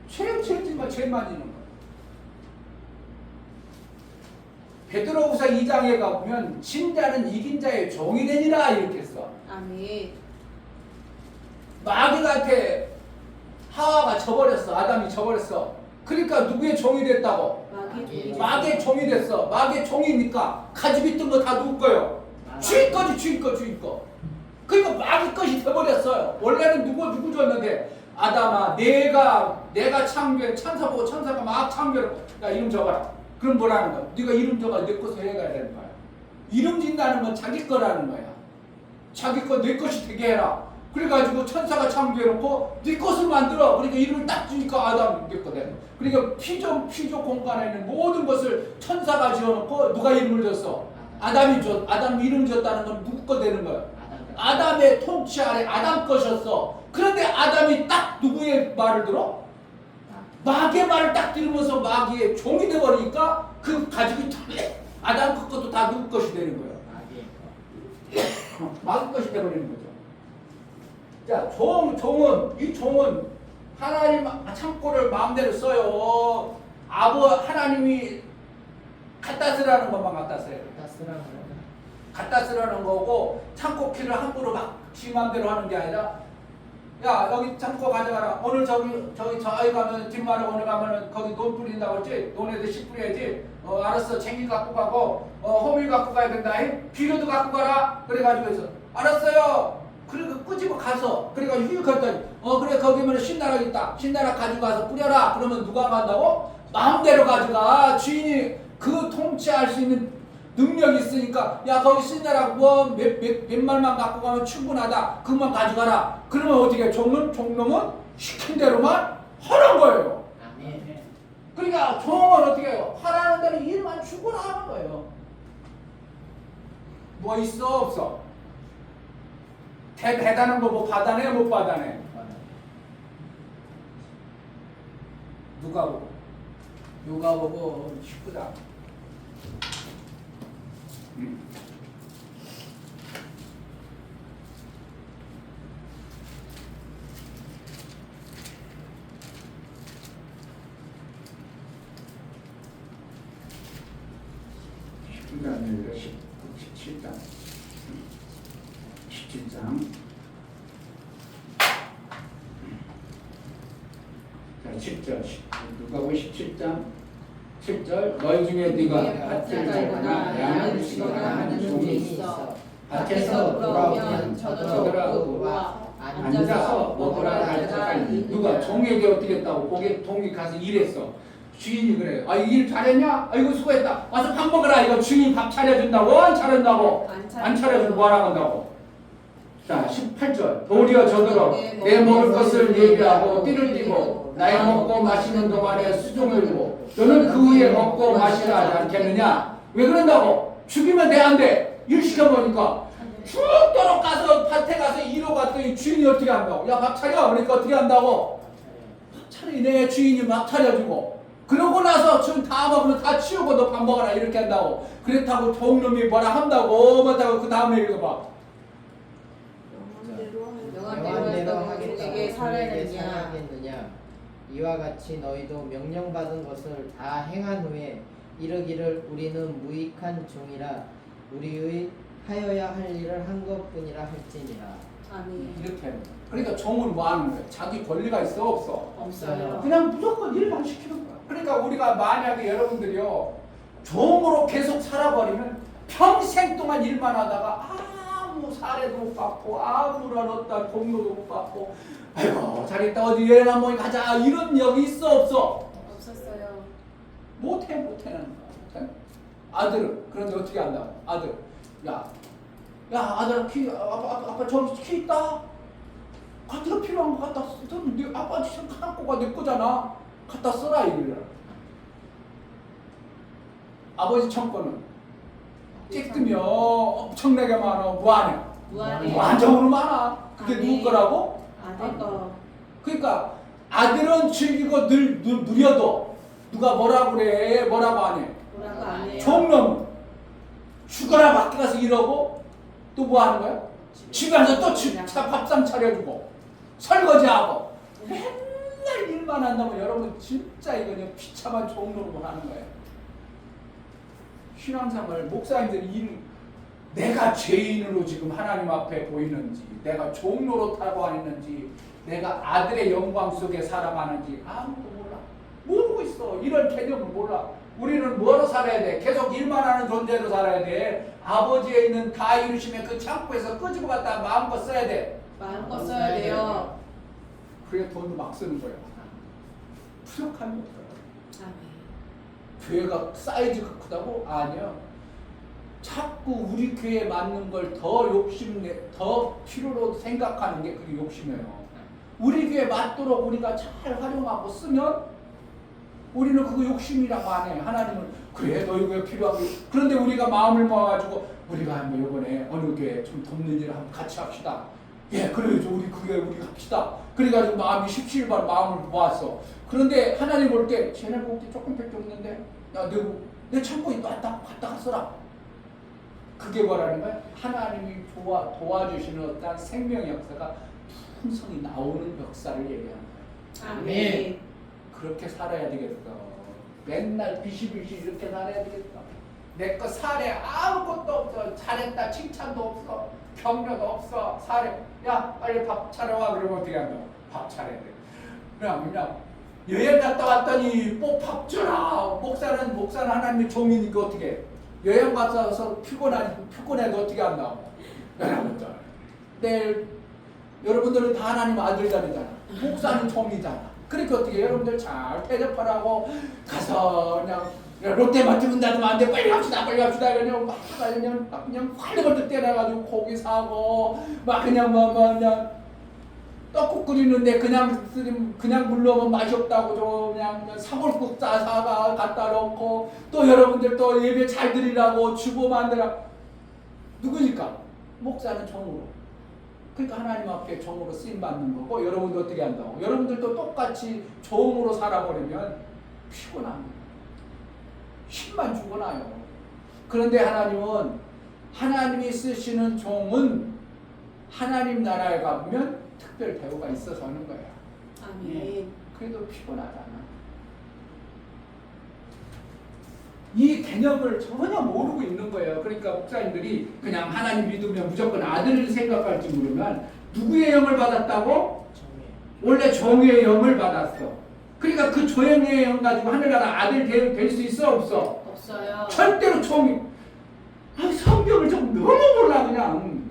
B: 죄지만 죄만 지는 거야. 베드로후서 2장에 가보면 진 자는 이긴 자의 종이 되니라 이렇게 했어. 아멘.
A: 마귀한테 하와가 져버렸어. 아담이 져버렸어. 그러니까 누구의 종이 됐다고? 마귀의 종이 됐어. 마귀의 종이니까 가지고 있던 거 다 누구 거예요? 주인 거지, 주인 거. 그러니까 마귀 것이 돼버렸어요. 원래는 누구 줬는데, 아담아 내가 창조해. 천사 보고 천사가 막 창조해. 야 이름 적어라. 그럼 뭐라는 거야? 네가 이름 적어 내 것을 해가야 되는 거야. 이름 짓는다는 건 자기 거라는 거야. 자기 거 내 것이 되게 해라. 그래가지고 천사가 창조해놓고 네 것을 만들어. 그러니까 이름을 딱 주니까 아담 내 거 되는. 그러니까 피조 공간에 있는 모든 것을 천사가 지어놓고 누가 이름을 줬어? 아담이 줬. 아담 이름 지었다는 건 누구 거 되는 거야? 아담의 통치 아래 아담 것이었어. 그런데 아담이 딱 누구의 말을 들어? 마귀의 말을 딱 들으면서 마귀의 종이 돼버리니까 그 가지고 아담 것도 다 누구 것이 되는 거야. 마귀 것이 돼버리는 거죠. 자, 이 종은 하나님 창고를 마음대로 써요. 하나님이 갖다 쓰라는 것만 갖다 써요. 갖다 쓰라는 거고, 창고 키를 함부로 막 지 마음대로 하는 게 아니라, 야, 여기 창고 가져가라. 오늘 저기 가면, 뒷마루 오늘 가면은 거기 논 뿌린다고 했지? 논에도 씨 뿌려야지. 알았어. 쟁이 갖고 가고, 호밀 갖고 가야 된다. 비료도 갖고 가라. 그래가지고 해서, 알았어요. 그리고 끄집어 가서, 그래가지고 휴육했더니, 그래, 거기면 신나락 있다. 신나락 가지고 가서 뿌려라. 그러면 누가 간다고? 마음대로 가져가. 주인이 그 통치할 수 있는 능력이 있으니까, 야, 거기 신나락 몇 말만 갖고 가면 충분하다. 그것만 가져가라. 그러면 어떻게 해? 종놈은 시킨 대로만 하는 거예요. 그러니까 종은 어떻게 해요? 하라는 대로 일만 주고 하는 거예요. 뭐 있어? 없어? 대단한 거 뭐 받아내? 못 받아내? 누가 보고 쉽구다.
C: 아니라 17장. 17장. 자, 10절. 누가복음 17장 7절. 너희 중에 네가 밭을 갈거나 양을 치거나 하는 종이 있어. 밭에서 돌아오면 저들하고 앉아서 먹으라 할지라니. 누가 종에게 어떻게 했다고? 거기 종이 가서 일했어. 주인이 그래. 일 잘했냐? 이거 수고했다. 와서 밥 먹으라. 이거 주인이 밥 차려준다고? 안 차려준다고? 안 차려주고 뭐하라 한다고? 자, 18절. 도리어 저더러 내 먹을 것을 예비하고 띠를 띠고 나의 먹고 마시는 동안에 수종을 두고 너는 그 후에 먹고 마시라 하지 않겠느냐? 왜 그런다고? 죽이면 돼, 안 돼? 일 시켜보니까 죽도록 가서 밭에 가서 일하고 갔더니 주인이 어떻게 한다고? 야, 밥 차려. 그러니까 어떻게 한다고? 밥 차리네. 주인이 밥 차려주고. 그러고 나서 좀 다 먹으면 다 치우고 너 밥 먹어라 이렇게 한다고. 그렇다고 종놈이 뭐라 한다고. 맞다고. 그 다음에 읽어봐.
B: 영원대로 하겠다고 살아야겠느냐.
E: 이와 같이 너희도 명령받은 것을 다 행한 후에 이르기를 우리는 무익한 종이라 우리의 하여야 할 일을 한 것뿐이라 할지니라.
B: 아멘.
A: 이렇게 해요. 그러니까 종은 뭐 하는 거야? 자기 권리가 있어? 없어?
B: 없어요.
A: 그냥 무조건 일만 시키는 거야. 그러니까 우리가 만약에 여러분들이요 종으로 계속 살아버리면 평생 동안 일만 하다가 아무 사례도 못 받고 아무런 어떤 공로도 못 받고 아이고 잘했다 어디 여행 한번 가자 이런 역이 있어 없어?
B: 없었어요.
A: 못해는 거야. 아들은 그런데 어떻게 한다? 아들 야 아들아 아빠 저기 키 있다. 갖다 필요한 거 갖다 써. 네 아빠 지금 갖고가 내 거잖아. 갖다 써라 이거야. 아버지 청권은 찍으면 엄청나게 많아. 무한해. 무한정으로 많아. 그게 누구 거라고?
B: 아들 거.
A: 그러니까 아들은 즐기고 늘 누려도 누가 뭐라고 그래? 뭐라고 안 해?
B: 뭐라고 안 해요.
A: 종놈은 죽어라 밖에 가서 이러고 또 뭐 하는 거야? 집에 가서 또 밥상 차려주고 설거지하고 맨날 일만 한다면 여러분 진짜 이거는 비참한 종놈으로 하는 거예요. 신앙생활 목사님들이 내가 죄인으로 지금 하나님 앞에 보이는지 내가 종노릇하고 하는지 내가 아들의 영광 속에 살아가는지 아무도 몰라. 모르고 있어. 이런 개념을 몰라. 우리는 뭐로 살아야 돼? 계속 일만 하는 존재로 살아야 돼. 아버지에 있는 다 이루시면 그 창고에서 끄집어 갖다 마음껏 써야 돼.
B: 마음껏 써야 돼요.
A: 그래 돈도 막 쓰는 거야. 부족함이 없어요.
B: 아멘.
A: 교회가 사이즈가 크다고? 아니야. 자꾸 우리 교회에 맞는 걸 더 필요로 생각하는 게 그게 욕심이에요. 우리 교회에 맞도록 우리가 잘 활용하고 쓰면 우리는 그거 욕심이라고 안 해. 하나님은 그래 너 이거 필요하고. 그런데 우리가 마음을 모아가지고 우리가 한번 이번에 어느 교회 좀 돕는 일을 한번 같이 합시다. 예, 그래요. 우리 그게 우리 합시다. 그래가지고 마음이 십시일반 마음을 모았어. 그런데 하나님 볼 때 쟤네 볼 때 조금밖에 없는데 야 내 창고에 갔다 써라. 그게 뭐라는 거야? 하나님이 도와주시는 어떤 생명 역사가 풍성히 나오는 역사를 얘기하는 거야.
B: 아멘.
A: 그렇게 살아야 되겠어. 맨날 비시비시 이렇게 살아야 되겠어. 내 거 사례 아무것도 없어. 잘했다 칭찬도 없어. 격려도 없어. 사례 야 빨리 밥 차려와. 그러면 어떻게 한다? 밥 차려야 돼. 그냥 여행 갔다 왔더니 꼭 밥 주라. 목사는 하나님의 종이니까 어떻게 해? 여행 가서 피곤해도 어떻게 한다고? 여러분들 내일 여러분들은 다 하나님 아들들이잖아. 목사는 종이잖아. 그러니까 어떻게 여러분들 잘 대접하라고 가서 그냥 롯데 맛집은 닫으면 안 돼. 빨리 갑시다. 그냥 활력을 때려가지고 고기 사고 막 그냥 떡국 끓이는데 그냥 물 넣으면 맛이 없다고 좀 그냥 사골국 싸사가 갖다 놓고 또 여러분들 또 예배 잘 드리라고 주고 만들어. 누구니까? 목사는 종으로. 그러니까 하나님 앞에 종으로 쓰임 받는 거고 여러분도 어떻게 한다고? 여러분들도 똑같이 종으로 살아버리면 피곤합니다. 힘만 죽어나요. 그런데 하나님은 하나님이 쓰시는 종은 하나님 나라에 가보면 특별 대우가 있어서 하는 거야.
B: 아멘.
A: 그래도 피곤하잖아. 이 개념을 전혀 모르고 있는 거예요. 그러니까 목사님들이 그냥 하나님 믿으면 무조건 아들을 생각할지 모르면 누구의 영을 받았다고? 원래 종의 영을 받았어. 그러니까 그 종의 영 가지고 하늘나라 아들 될 수 있어 없어?
B: 없어요.
A: 절대로 종이. 성경을 좀 너무 몰라 그냥.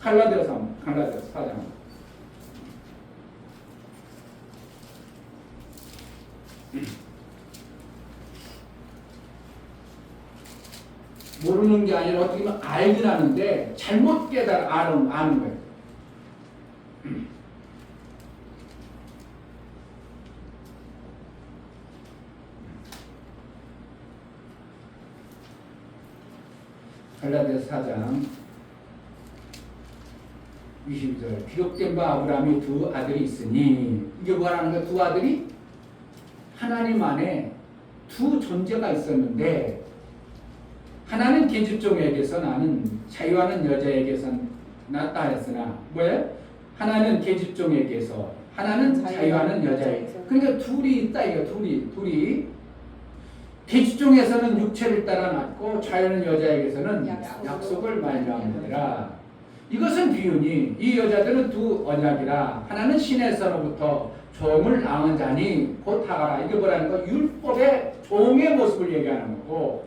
A: 갈라디아서 4장. 모르는 게 아니라 어떻게 보면 알긴 하는데 잘못 아는 거예요. 갈라디아서 4장 20절 기록된 바 아브라함이 두 아들이 있으니 이게 뭐라는 거야? 두 아들이 하나님 안에 두 존재가 있었는데 하나는 계집종에게서 나는 자유하는 여자에게선 낫다 하였으나 뭐예요? 하나는 계집종에게서 하나는 자유하는 여자에게. 그러니까 둘이 있다 이거. 둘이 계집종에서는 육체를 따라 낳고 자유하는 여자에게서는 약속을 말미암으리라. 이것은 비유니 이 여자들은 두 언약이라 하나는 신에서로부터 종을 낳은 자니 곧 하가라. 이게 뭐라는 거? 율법의 종의 모습을 얘기하는 거고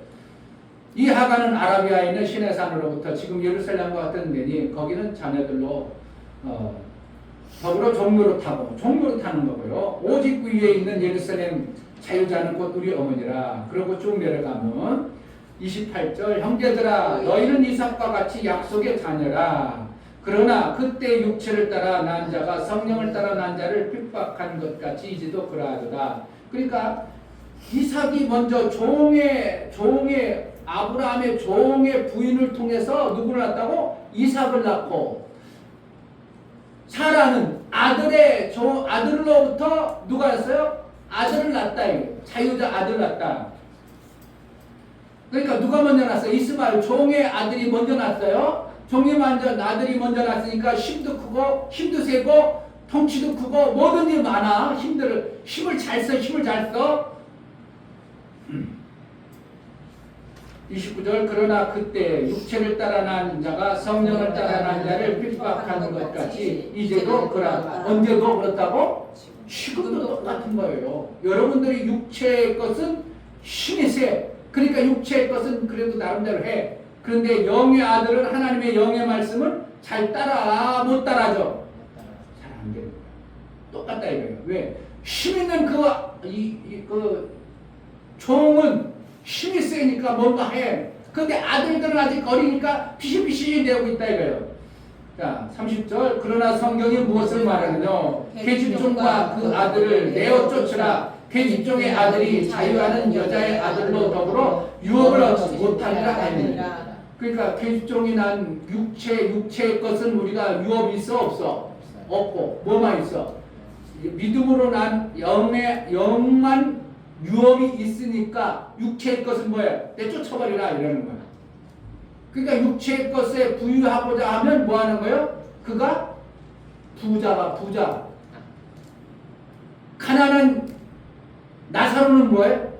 A: 이 하가는 아라비아에 있는 신의 산으로부터 지금 예루살렘과 같은 데니 거기는 자녀들로 더불어 종로로 타는 거고요. 오직 위에 있는 예루살렘 자유자는 곧 우리 어머니라. 그리고 쭉 내려가면 28절 형제들아 너희는 이삭과 같이 약속의 자녀라. 그러나 그때 육체를 따라 난 자가 성령을 따라 난 자를 핍박한 것 같이 이제도 그러하도다. 그러니까 이삭이 먼저 종의 아브라함의 종의 부인을 통해서 누구를 낳았다고? 이삭을 낳고 사라는 아들로부터 누가 했어요? 아들을 낳았다. 자유자 아들을 낳았다. 그러니까 누가 먼저 낳았어요? 이스마엘 종의 아들이 먼저 낳았어요. 종의 아들이 먼저 낳았으니까 힘도 크고 힘도 세고 덩치도 크고 뭐든지 많아. 힘을 잘 써. 29절 그러나 그때 육체를 따라 난 자가 성령을 따라 난 자를 핍박하는 것 같이 이제도 언제도 그렇다고? 지금도 똑같은 거예요. 여러분들이 육체의 것은 힘이 세. 그러니까 육체의 것은 그래도 나름대로 해. 그런데 영의 아들은 하나님의 영의 말씀을 잘 따라 못 따라줘. 잘 안 됩니다. 똑같다 이거예요. 왜? 힘 있는 그 종은 힘이 세니까 뭔가 해. 근데 아들들은 아직 어리니까 피시피시 내고 있다 이거예요. 자, 30절. 그러나 성경이 무엇을 말하느냐? 계집종과 그 아들을 내어 쫓으라. 계집종의 아들이 자유하는 여자의 아들로 더불어 유업을 얻지 못하리라 하니라. 그러니까 계집종이 난 육체의 것은 우리가 유업이 있어 없어? 없고 뭐만 있어? 믿음으로 난 영만 유업이 있으니까 육체의 것은 뭐예요? 내쫓아버리라 이러는 거야. 그러니까 육체의 것에 부유하고자 하면 뭐 하는 거예요? 그가 부자가 부자. 가난한 나사로는 뭐예요?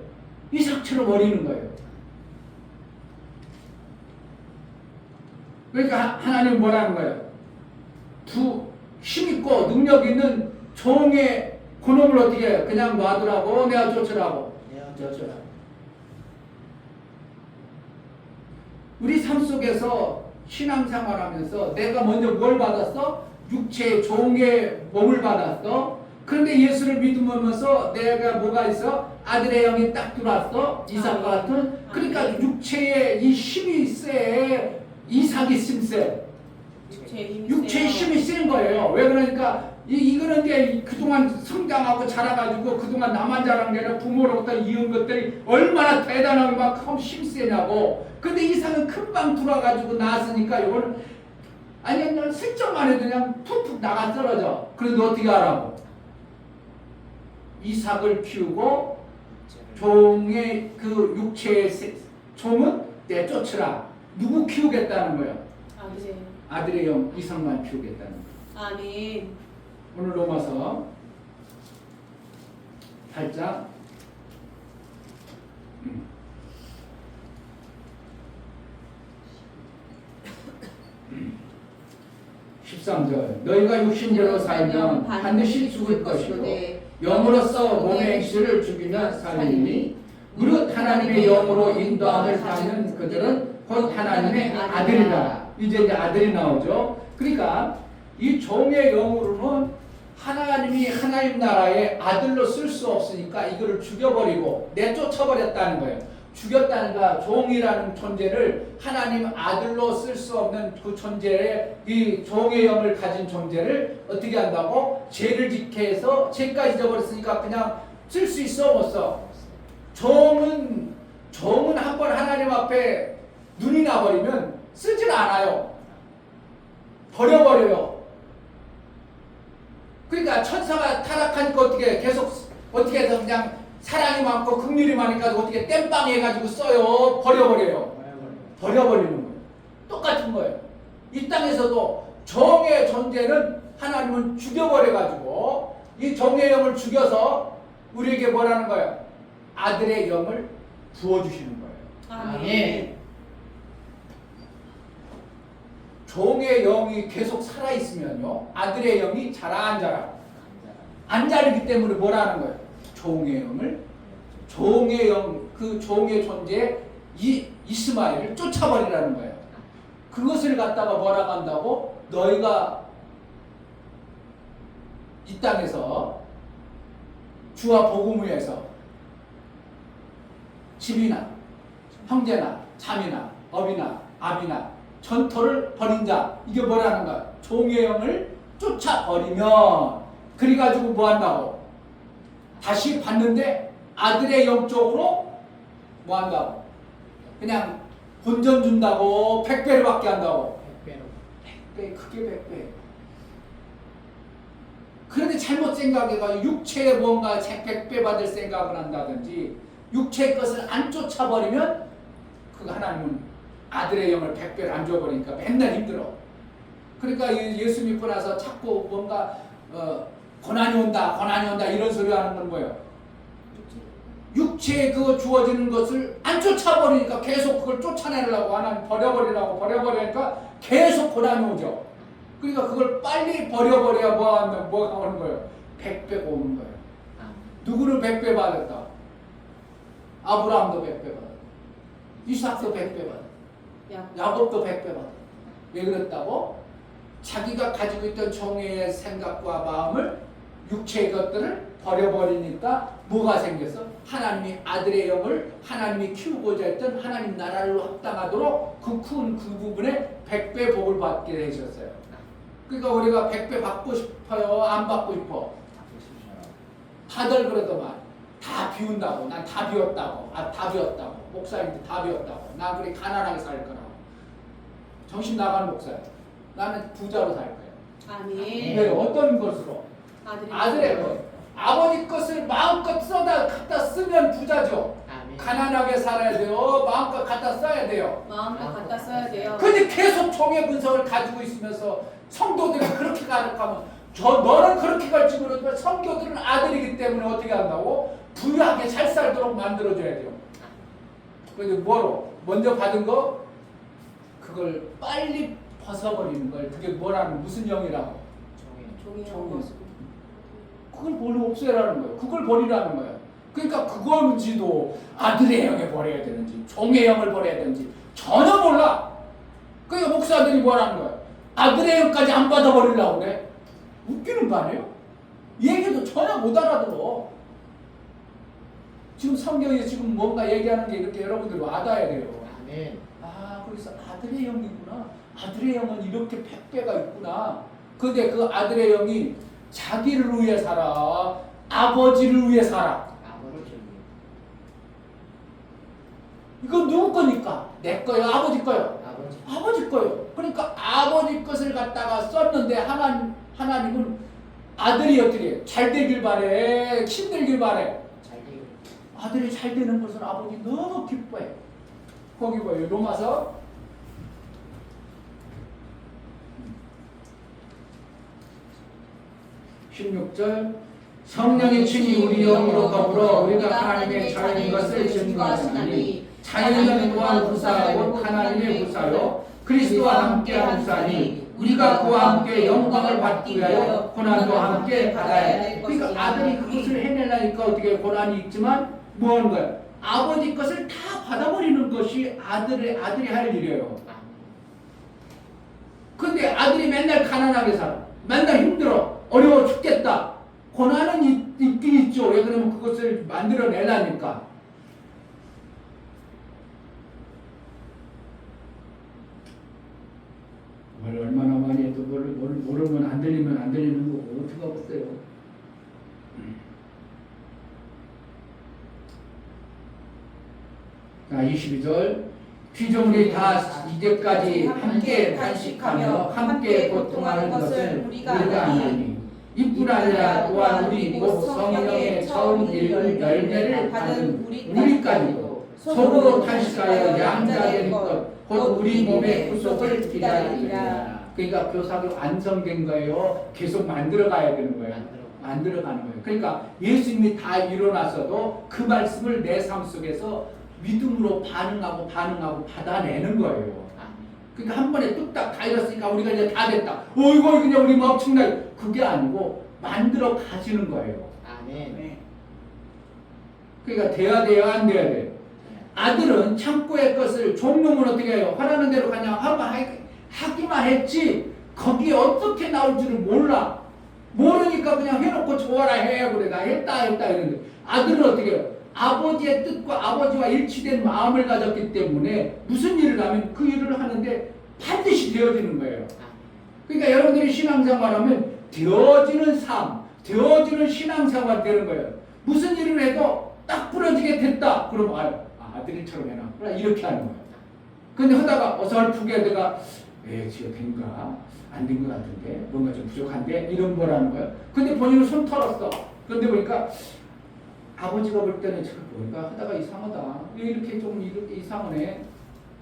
A: 이삭처럼 어리는 거예요. 그러니까 하나님 뭐라는 거예요? 힘있고 능력 있는 종의 그놈을 어떻게 해요? 그냥 놔두라고 내가 쫓으라고. 쫓으라. 우리 삶 속에서 신앙생활하면서 내가 먼저 뭘 받았어? 육체의 종의 몸을 받았어. 그런데 예수를 믿으면서 내가 뭐가 있어? 아들의 영이 딱 들어왔어. 이삭과 같은. 그러니까 육체의 이 힘이 세. 이삭이 심세. 육체의 힘이 센 거예요. 왜 그러니까 이거는 이제 그동안 성장하고 자라가지고 그동안 나만 자란 게 아니라 부모로부터 이은 것들이 얼마나 대단하게 막 힘세냐고. 근데 이삭은 금방 들어와가지고 나왔으니까 이거는 아니 그냥 슬쩍만 해도 그냥 푹푹 나가 떨어져. 그래도 어떻게 하라고? 이삭을 키우고 종의 그 육체의 종은 내쫓으라. 누구 키우겠다는 거예요? 아들의 영 이삭만 키우겠다는 거예요.
B: 아멘.
A: 오늘 로마서 8장 13절. 너희가 육신대로 살면 반드시 죽을 것이고 영으로서 몸의 행실을 죽이면 살리니 무릇 하나님의 영으로 인도함을 받는 그들은 곧 하나님의 아들이라. 이제 아들이 나오죠. 그러니까 이 종의 영으로는 하나님 나라의 아들로 쓸 수 없으니까 이거를 죽여버리고 내쫓아버렸다는 거예요. 죽였다는가? 종이라는 존재를 하나님 아들로 쓸 수 없는 그 존재의 이 종의 영을 가진 존재를 어떻게 한다고? 죄를 짓게 해서 죄까지 져버렸으니까 그냥 쓸 수 있어 못 써? 종은 한번 하나님 앞에 눈이 나버리면 쓰질 않아요. 버려버려요. 그러니까 천사가 타락하니까 어떻게 해서 그냥 사랑이 많고 긍휼이 많으니까 어떻게 땜빵 해가지고 써요. 버려버려요. 버려버리는 거예요. 똑같은 거예요. 이 땅에서도 정의 존재는 하나님은 죽여버려가지고 이 정의 영을 죽여서 우리에게 뭐라는 거예요? 아들의 영을 부어주시는 거예요.
B: 아멘.
A: 종의 영이 계속 살아있으면요 아들의 영이 자라 안 자르기 때문에 뭐라는 거예요? 종의 영, 그 종의 존재 이스마엘을 쫓아버리라는 거예요. 그것을 갖다가 뭐라고 한다고? 너희가 이 땅에서 주와 복음을 위해서 집이나 형제나 자매나 어비나 아비나 전토를 벌인 자, 이게 뭐라는 거야? 종의 영을 쫓아버리면 그래가지고 뭐 한다고? 다시 봤는데 아들의 영적으로 뭐 한다고? 그냥 본전 준다고 100배를 받게 한다고. 100배, 크게 100배. 그런데 잘못 생각해가지고 육체에 뭔가 100배 받을 생각을 한다든지 육체의 것을 안 쫓아버리면 그거 하나님은 아들의 영을 100배를 안 줘버리니까 맨날 힘들어. 그러니까 예수 믿고 나서 자꾸 뭔가 고난이 온다 이런 소리 하는 건 뭐예요? 육체에 그거 주어지는 것을 안 쫓아버리니까 계속 그걸 쫓아내려고 하나님 버려버리니까 계속 고난이 오죠. 그러니까 그걸 빨리 버려버려야 뭐가 오는 거예요? 100배가 오는 거예요. 누구를 100배 받았다? 아브라함도 100배 받았다. 이삭도 100배 받았다. 야곱도 100배 받았다. 왜 그랬다고? 자기가 가지고 있던 종의 생각과 마음을 육체의 것들을 버려버리니까 뭐가 생겼어? 하나님이 아들의 영을 하나님이 키우고자 했던 하나님 나라를 확장하도록 그 큰 그 부분에 100배 복을 받게 되셨어요. 그러니까 우리가 100배 받고 싶어요? 안 받고 싶어? 다들 그러더만 다 비운다고. 난 다 비웠다고. 다 비웠다고. 목사님도 다 비웠다고. 난 그렇게 가난하게 살 거라고. 정신 나간 목사야. 나는 부자로 살 거야.
D: 아멘.
A: 네, 어떤 것으로? 아들의 것. 아버지 것을 마음껏 갖다 쓰면 부자죠.
E: 아멘.
A: 가난하게 살아야 돼요. 마음껏 갖다 써야 돼요.
D: 마음껏 갖다 써야 돼요.
A: 근데 계속 종의 분석을 가지고 있으면서 성도들이 그렇게 가르치면 너는 그렇게 갈지 모르지만 성도들은 아들이기 때문에 어떻게 한다고? 부유하게 잘 살도록 만들어줘야 돼요. 근데 뭐로? 먼저 받은 거 그걸 빨리 벗어버리는 거예요. 그게 뭐라는 무슨 영이라고?
D: 종이라는 것은
A: 그걸 없애라는 거예요. 그걸 버리라는 거예요. 그러니까 그건지도 아들의 영을 버려야 되는지 종의 영을 버려야 되는지 전혀 몰라. 그러니까 목사들이 뭐라는 거예요? 아들의 영까지 안 받아버리려고 그래? 웃기는 거 아니에요? 얘기도 전혀 못 알아들어. 지금 성경에 지금 뭔가 얘기하는 게 이렇게 여러분들 와닿아야 돼요.
E: 아멘.
A: 아, 그래서 아들의 영이구나. 아들의 영은 이렇게 100배가 있구나. 근데 그 아들의 영이 자기를 위해 살아. 아버지를 위해 살아.
E: 아버지.
A: 이건 누구 거니까? 내 거요? 아버지 거요?
E: 아버지.
A: 아버지 거요. 그러니까 아버지 것을 갖다가 썼는데 하나님은 아들이 어떻게 해? 잘 되길 바래? 힘들길 바래?
E: 잘 되고.
A: 아들이 잘 되는 것을 아버지 너무 기뻐해. 거기 뭐예요? 로마서 16절 성령의 친히 우리 영으로 더불어 우리가 하나님의 자녀인 것을 증거하시나니 자녀는 또한 후사요 하나님의 후사요 그리스도와 함께 후사니 우리가 그와 함께 영광을 받기 위하여 고난도 함께 받아야 해. 그러니까 아들이 그것을 해내려니까 어떻게 고난이 있지만 뭐 하는 거야? 아버지 것을 다 받아버리는 것이 아들이 할 일이에요. 근데 아들이 맨날 가난하게 살아. 맨날 힘들어. 어려워 죽겠다. 고난은 있긴 있죠. 왜 그러면 그것을 만들어내려니까. 뭘 얼마나 많이 해도 모르면 안 들리면 안 들리는 거고 어떻게 하겠어요. 자 22절 피조물이 다 이제까지 함께 단식하며 함께 고통하는 것을 우리가 아나니 이뿐 아니라 또한 우리 곧 성령의 처음 읽은 열매를 받은 우리까지도 서로 단식하여 양자된 것 곧 우리 몸의 구속을 기다리리라. 그러니까 교사도 완성된 거예요. 계속 만들어가야 되는 거예요. 만들어가는 거예요. 그러니까 예수님이 다 일어나서도 그 말씀을 내 삶 속에서 믿음으로 반응하고 받아내는 거예요. 그러니까 한 번에 뚝딱 다 이뤘으니까 우리가 이제 다 됐다. 이거 그냥 우리 뭐 엄청나게 그게 아니고 만들어 가지는 거예요.
E: 아멘.
A: 그러니까 돼야 안 돼야 돼. 아들은 창고의 것을 종놈은 어떻게 해요? 하라는 대로 그냥 하기만 했지 거기에 어떻게 나올 줄을 몰라. 모르니까 그냥 해놓고 좋아라 해 그래. 나 했다 이러는데 아들은 어떻게 해요? 아버지의 뜻과 아버지와 일치된 마음을 가졌기 때문에 무슨 일을 하면 그 일을 하는데 반드시 되어지는 거예요. 그러니까 여러분들이 신앙생활하면 되어지는 삶, 되어지는 신앙생활 되는 거예요. 무슨 일을 해도 딱 부러지게 됐다. 그럼 아들처럼 해놔. 이렇게 하는 거예요. 근데 하다가 어설프게 내가 지가 된가? 안 된 것 같은데? 뭔가 좀 부족한데? 이런 거라는 거예요. 근데 본인은 손 털었어. 그런데 보니까 아버지가 볼 때는 저걸 뭔가 하다가 이상하다. 왜 이렇게 이상하네?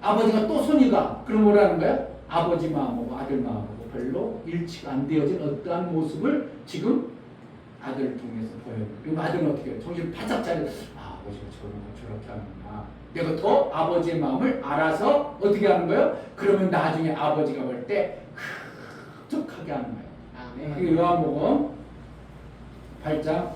A: 아버지가 또 손이 가. 그럼 뭐라는 거야? 아버지 마음하고 아들 마음하고 별로 일치가 안 되어진 어떠한 모습을 지금 아들을 통해서 보여요. 그럼 아들은 어떻게 해요? 정신 바짝 차려. 아버지가 저렇게 하는구나. 내가 더 아버지의 마음을 알아서 어떻게 하는 거예요? 그러면 나중에 아버지가 볼 때 흡족하게 하는 거예요.
E: 아멘.
A: 이게 요한복음 8장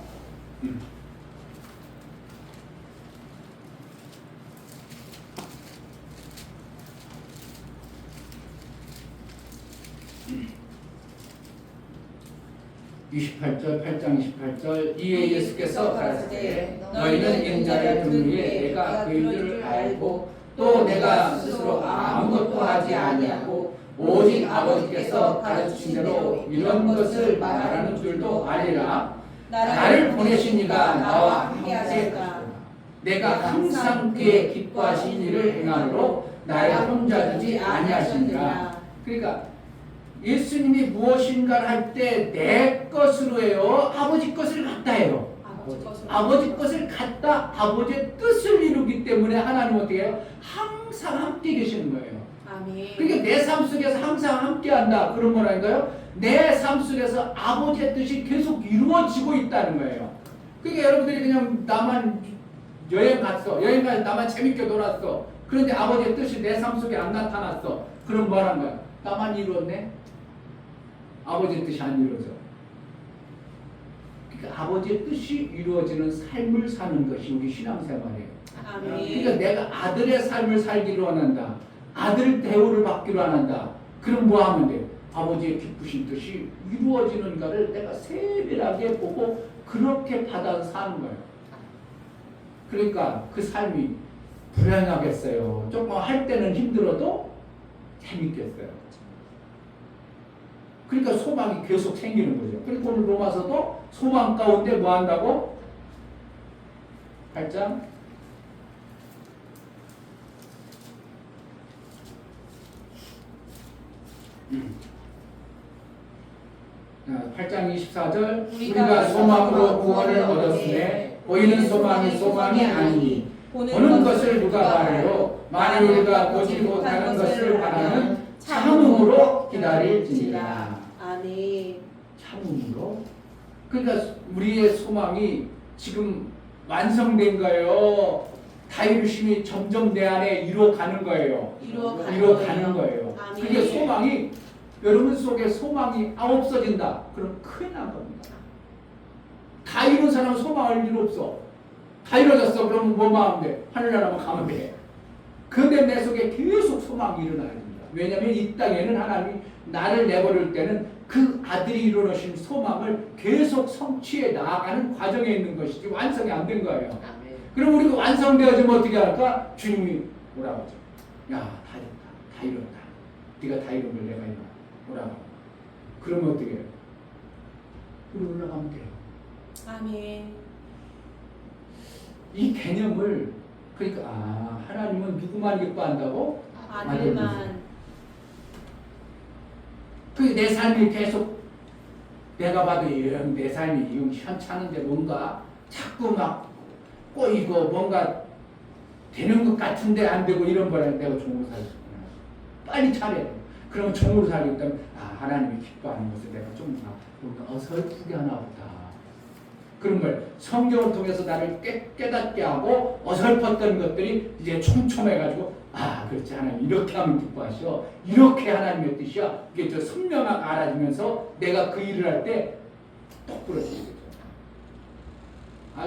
A: 28절 8장 28절 이에 예수께서 가라사대
B: 너희는 인자를 든 후에 내가 그인 줄 알고 또 내가 스스로 아무것도 하지 아니하고 오직 아버지께서 가르치신 대로 이런 것을 말하는 줄도 아니라 나를 보내신 이가 나와 함께 하셨다. 내가 항상 그의 기뻐하신 일을 행하므로 나를 혼자 두지 아니하시니라.
A: 그러니까 예수님이 무엇인가를 할 때 내 것으로 해요, 아버지 것을 갖다 해요. 아버지 것을 갖다 아버지의 뜻을 이루기 때문에 하나님 어떻게 해요? 항상 함께 계시는 거예요.
B: 아멘.
A: 그러니까 내 삶 속에서 항상 함께한다. 그런 건 아닌가요? 내 삶 속에서 아버지의 뜻이 계속 이루어지고 있다는 거예요. 그러니까 여러분들이 그냥 나만 여행 갔어. 여행 가서 나만 재밌게 놀았어. 그런데 아버지의 뜻이 내 삶 속에 안 나타났어. 그럼 뭐란 거야? 나만 이루었네? 아버지의 뜻이 안 이루어져. 그러니까 아버지의 뜻이 이루어지는 삶을 사는 것이 우리 신앙생활이에요.
B: 아멘.
A: 그러니까 내가 아들의 삶을 살기로 원한다. 아들 대우를 받기로 원한다. 그럼 뭐 하면 돼? 아버지의 기쁘신 뜻이 이루어지는가를 내가 세밀하게 보고 그렇게 받아 사는 거예요. 그러니까 그 삶이 불행하겠어요. 조금 할 때는 힘들어도 재밌겠어요. 그러니까 소망이 계속 생기는 거죠. 그리고 오늘 로마서도 소망 가운데 뭐 한다고? 8장 8장 24절 우리가 소망으로 구원을 얻었으되 보이는 소망이 아니니 보는 것을 누가 바라요? 만일 우리가 보지 못하는 것을 바라는 참음으로 기다릴지니라.
B: 아멘.
A: 참음으로. 그러니까 우리의 소망이 지금 완성된 거예요. 다 이루심이 점점 내 안에 이루어가는 거예요. 이루어가는 거예요.
B: 아멘.
A: 그게 소망이 여러분 속에 소망이 없어진다. 그럼 큰일 난 겁니다. 다 이룬 사람은 소망할 일 없어. 다 이루어졌어. 그러면 뭐만 하면 돼? 하늘나라만 가면 돼. 근데 내 속에 계속 소망이 일어나야 됩니다. 왜냐하면 이 땅에는 하나님이 나를 내버릴 때는 그 아들이 이루어진 소망을 계속 성취해 나아가는 과정에 있는 것이지 완성이 안 된 거예요.
E: 아멘.
A: 그럼 우리가 완성되어지면 어떻게 할까? 주님이 뭐라고 하죠? 야, 다 됐다. 다 이뤘다. 네가 다 이룬 걸 내가 이뤘다. 뭐라고? 그러면 어떻게 해요? 우리 올라가면 돼요.
B: 아멘.
A: 이 개념을 그러니까 하나님은 누구만 기뻐한다고?
B: 아들만.
A: 그 내 삶이 계속 내가 봐도 내 삶이 현찮은데 뭔가 자꾸 막 꼬이고 뭔가 되는 것 같은데 안 되고 이런 거라면 내가 종으로 살겠구나. 빨리 차려야 돼. 그러면 종으로 살겠다면 하나님이 기뻐하는 것을 내가 좀 뭔가 어설프게 하나 보다. 그런 걸 성경을 통해서 나를 깨닫게 하고 어설펐던 것들이 이제 촘촘해가지고 그렇지 하나님 이렇게 하면 기뻐하시오. 이렇게 하나님의 뜻이야. 이게 저 선명하게 알아지면서 내가 그 일을 할 때 똑 부러지게 되죠.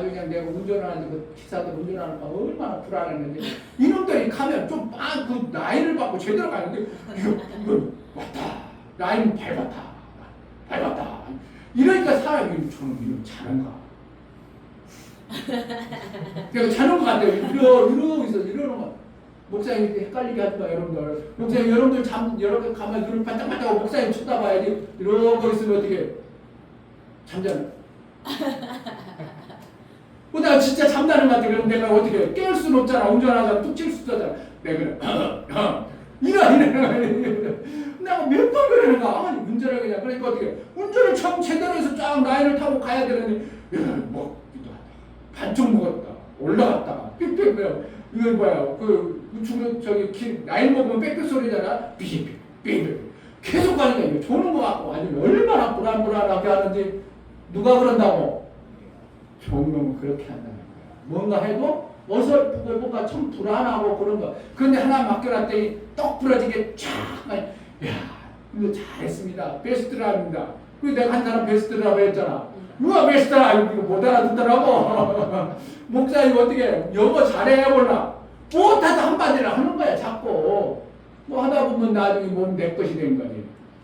A: 그냥 내가 운전하는데 그 기사들 운전하는 거 얼마나 불안했는데 이놈들이 가면 좀 그 라인을 받고 제대로 가는데 이거 왔다. 라인 밟았다. 이러니까 사람이 저는 이런 잘한가. 내가 자는 것 같아요. 이러고 있어. 이러는 거. 목사님 헷갈리게 하지 마, 여러분들. 목사님, 여러분들 여러분 가만히 눈을 반짝반짝하고 목사님 쳐다봐야지. 이러고 있으면 어떻게 잠자나? 나 진짜 잠자는 것 같아. 그럼 내가 어떻게 깨울 수는 없잖아. 운전하다가 뚝 칠 수도 없잖아. 내가 그래. 이래. 내가 몇 번 그러는가? 운전을 그냥. 그러니까 어떻게 운전을 처음 제대로 해서 쫙 라인을 타고 가야 되는데 반쪽 먹었다. 올라갔다가 삑삑 이거 뭐야? 라인 먹으면 빽빽 소리잖아. 삐삐 계속 가니까 이거 조는 거 같고 아니면 얼마나 불안하게 하는지 누가 그런다고? 종놈은 그렇게 한다는 거야. 뭔가 해도 어설프고 뭔가 좀 불안하고 그런 거. 그런데 하나 맡겨놨더니 떡 부러지게 쫙 이거 잘했습니다. 베스트랍니다. 그리고 내가 한 사람 베스트라고 했잖아. 누가 베스트라 이거 못 알아듣더라고. 목사님 어떻게 영어 잘해 몰라. 못하다 한마디를 하는 거야 자꾸. 뭐 하다 보면 나중에 몸 내 것이 된 거지.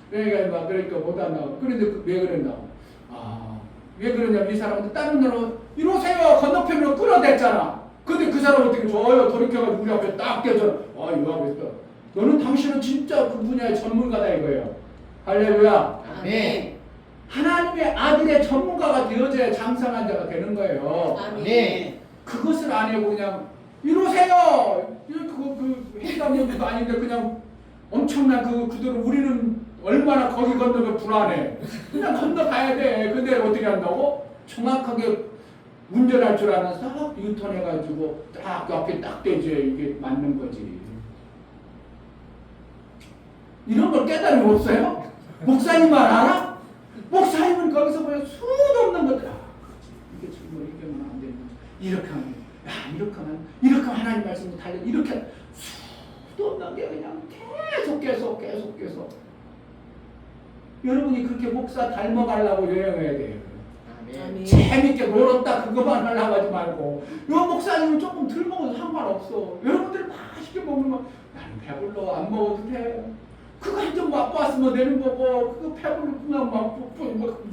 A: 그러니까 못한다고. 그런데 왜 그랬나고? 왜 그러냐면 이 사람들 다른 데로 이러세요 건너편으로 끌어댔잖아. 근데 그 사람 어떻게 저요 돌이켜가지고 우리 앞에 딱 대서 이거 하고 있어. 너는 당신은 진짜 그 분야의 전문가다 이거예요. 할렐루야.
E: 아멘.
A: 하나님의 아들의 전문가가 되어져야 장성한 자가 되는 거예요.
E: 아멘.
A: 그것을 안 해고 그냥 이러세요. 그 회담력도 아닌데 그냥 엄청난 그 구도로 우리는 얼마나 거기 건너면 불안해. 그냥 건너가야 돼. 근데 어떻게 한다고? 정확하게 운전할 줄 아는 싹 유턴해가지고 딱 앞에 딱 대줘야 이게 맞는 거지. 이런 걸 깨달음 없어요? 목사님만 알아? 목사님은 거기서 보여 수도 없는 것들. 이게 정말 이게 안 되는 거지. 이렇게 하면, 이렇게 하면 하나님 말씀을 달려. 이렇게 수도 없는 게 그냥 계속. 여러분이 그렇게 목사 닮아가려고 여행해야 돼요.
E: 아멘.
A: 재밌게 놀았다 그거만 하려고 하지 말고 요 목사님은 조금 덜 먹어도 상관없어. 여러분들 맛있게 먹는 거 나는 배불러 안 먹어도 돼. 그거 한 점 맛봤으면 되는 거고 그거 배불르면 막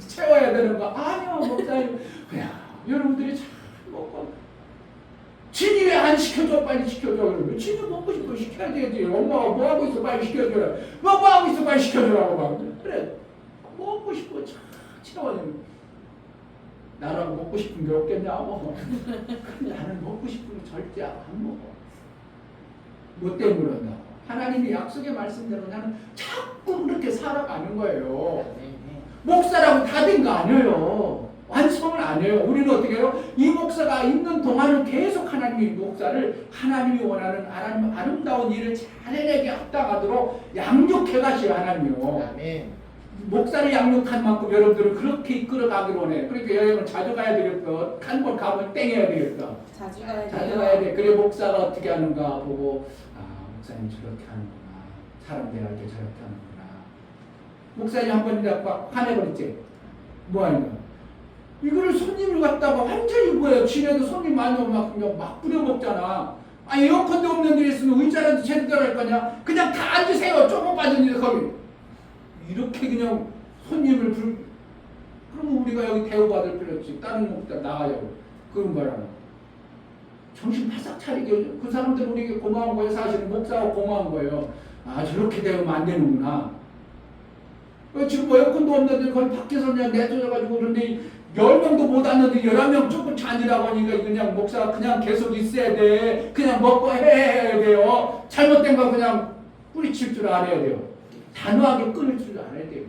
A: 채워야 되는 거 아니요 목사님. 그냥 여러분들이 잘 먹고 진이 왜 안 시켜줘? 빨리 시켜줘. 그러면 진이 먹고 싶어 시켜야 되지. 엄마가 뭐 하고 있어? 빨리 시켜줘라. 뭐 하고 있어? 빨리 시켜줘라고 막 그래. 먹고 싶어 참 채워야 돼. 나라고 먹고 싶은 게 없겠냐고. 나는 먹고 싶은 거 절대 안 먹어. 뭐 때문에 그런다고? 하나님이 약속의 말씀대로 나는 자꾸 그렇게 살아가는 거예요. 목사라고 다 된 거 아니에요. 완성을 안 해요. 우리는 어떻게 해요? 이 목사가 있는 동안은 계속 하나님의 목사를 하나님이 원하는 아름다운 일을 잘 해내게 합당하도록 양육해가시오 하나님이요.
E: 아멘.
A: 목사를 양육한 만큼 여러분들은 그렇게 이끌어가기로 원해. 그러니까 여행을 자주 가야 되겠어. 한 번 가면 땡해야 되겠어.
B: 자주 가야 돼요.
A: 자주 가야 돼. 그래 목사가 어떻게 하는가 보고 목사님 저렇게 하는구나. 사람 대할 때 저렇게 하는구나. 목사님 한 번이라도 화내버렸지. 뭐 하는 거야? 이거를 손님을 갖다가 완전히 뭐예요. 지네도 손님 많이 오면 막 뿌려먹잖아. 에어컨도 없는 데 있으면 의자라도 제대로 할 거냐? 그냥 다 앉으세요. 조금 빠졌는데 거기. 이렇게 그냥 손님을 그러면 우리가 여기 대우받을 필요 없지. 다른 목사 나가자고. 그런 거라고. 정신 바싹 차리게. 그 사람들은 우리에게 고마운 거예요. 사실은 목사가 고마운 거예요. 저렇게 되면 안 되는구나. 지금 에어컨도 없는데 거기 밖에서 그냥 내쫓아가지고 그런데 10명도 못 왔는데 11명 조금 잔이라고 하니까 그냥 목사가 그냥 계속 있어야 돼. 그냥 먹고 해야 돼요. 잘못된 거 그냥 뿌리칠 줄 알아야 돼요. 단호하게 끊을 줄 알아야 돼요.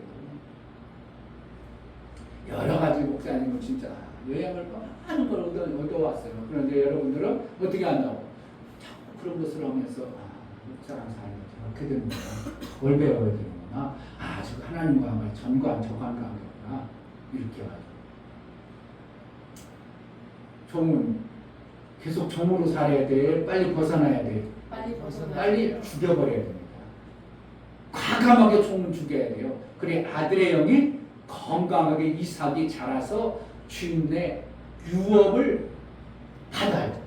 A: 여러 가지 목사님은 진짜 여행을 많은 걸 얻어왔어요. 그런데 여러분들은 어떻게 한다고? 자꾸 그런 것을 하면서 목사랑 살면 저렇게 되는구나. 뭘 배워야 되는구나. 지금 하나님과 말 전관 저관관계구나. 이렇게 가지고. 종은 계속 종으로 살아야 돼. 빨리 벗어나야 돼. 빨리 죽여버려야 됩니다. 과감하게 종은 죽여야 돼요. 그래 아들의 영이 건강하게 이삭이 자라서 주인의 유업을 받아야 돼.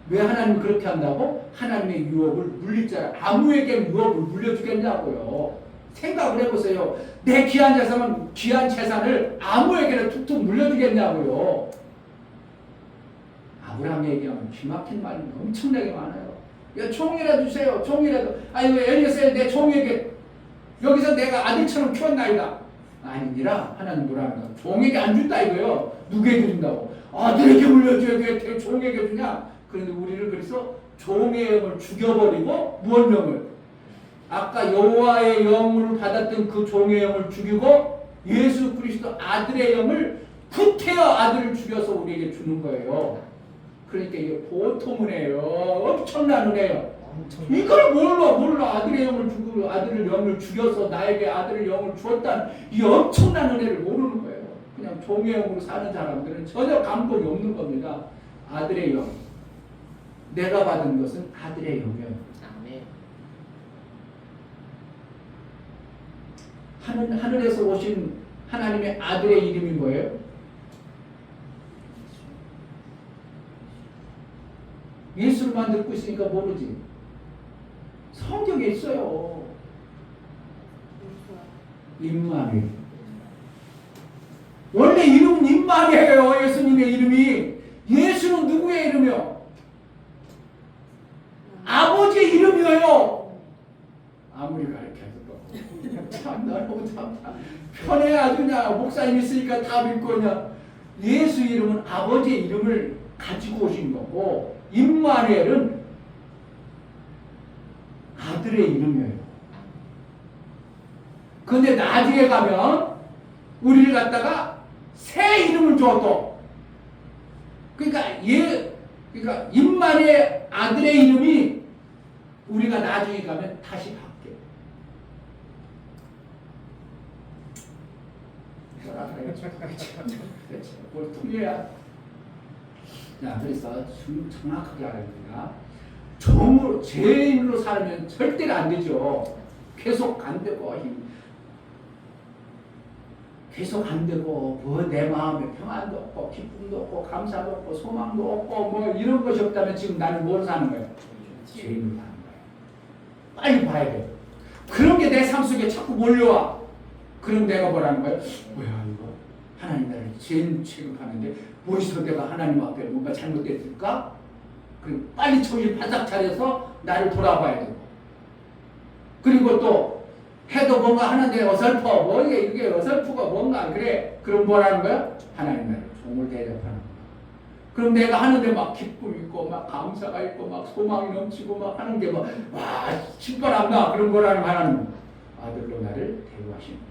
A: 왜 하나님 그렇게 한다고? 하나님의 유업을 물릴 줄 알아. 아무에게 유업을 물려주겠냐고요. 생각을 해보세요. 내 귀한 재산을 아무에게나 툭툭 물려주겠냐고요. 아브라함 얘기하면 기막힌 말이 엄청나게 많아요. 야, 종이라도 주세요. 종이라도. 엘리야세 내 종에게 여기서 내가 아들처럼 키웠나이다. 아니니라 하나님 뭐라는가? 종에게 안 준다 이거요. 누구에게 준다고? 아들에게 물려줘야 돼. 종에게 주냐? 그런데 우리를 그래서 종의 영을 죽여버리고 무엇 영을? 아까 여호와의 영을 받았던 그 종의 영을 죽이고 예수 그리스도 아들의 영을 구태여 아들을 죽여서 우리에게 주는 거예요. 그러니까 이게 보통 은혜예요. 엄청난 은혜예요. 이걸 몰라. 아들의 영을 주고 아들을 영을 죽여서 나에게 아들의 영을 주었다는 이 엄청난 은혜를 모르는 거예요. 그냥 종의 영으로 사는 사람들은 전혀 감동이 없는 겁니다. 아들의 영. 내가 받은 것은 아들의 영이에요. 하늘에서 오신 하나님의 아들의 이름이 뭐예요? 예수만 듣고 있으니까 모르지. 성경에 있어요. 임마누엘. 원래 이름은 임마누엘이에요. 예수님의 이름이. 예수는 누구의 이름이요? 아버지의 이름이에요. 아무리 가르쳐도 참 너무 참 편해 아주 그냥 목사님 있으니까 다 믿고 그냥. 예수 이름은 아버지의 이름을 가지고 오신 거고 임마누엘은 아들의 이름이에요. 근데 나중에 가면 우리를 갖다가 새 이름을 줘 또. 그러니까 임마누엘 아들의 이름이 우리가 나중에 가면 다시 바뀌어. 뭘 통해야. 자, 그래서 정확하게 알아야 됩니다. 정으로 죄인으로 살면 절대로 안 되죠. 계속 안 되고 계속 안 되고 뭐 내 마음에 평안도 없고 기쁨도 없고 감사도 없고 소망도 없고 뭐 이런 것이 없다면 지금 나는 뭘 사는 거예요? 죄인으로 사는 거예요. 빨리 봐야 돼요. 그런 게 내 삶 속에 자꾸 몰려와. 그럼 내가 뭐라는 거예요? 뭐야 이거 하나님 나를 죄인 취급하는데 무엇이서 내가 하나님 앞에 뭔가 잘못됐을까? 그리고 빨리 정신 바싹 차려서 나를 돌아봐야 되고, 그리고 또 해도 뭔가 하는데 어설퍼 뭐 이게 어설프가 뭔가 그래. 그럼 뭐라는 거야? 하나님 나를 종을 대접하는 거야. 그럼 내가 하는데 막 기쁨 있고 막 감사가 있고 막 소망이 넘치고 막 하는 게 막 와 신바람 나. 그럼 뭐라는 거야? 하나님 아들로 나를 대우하시는 거야.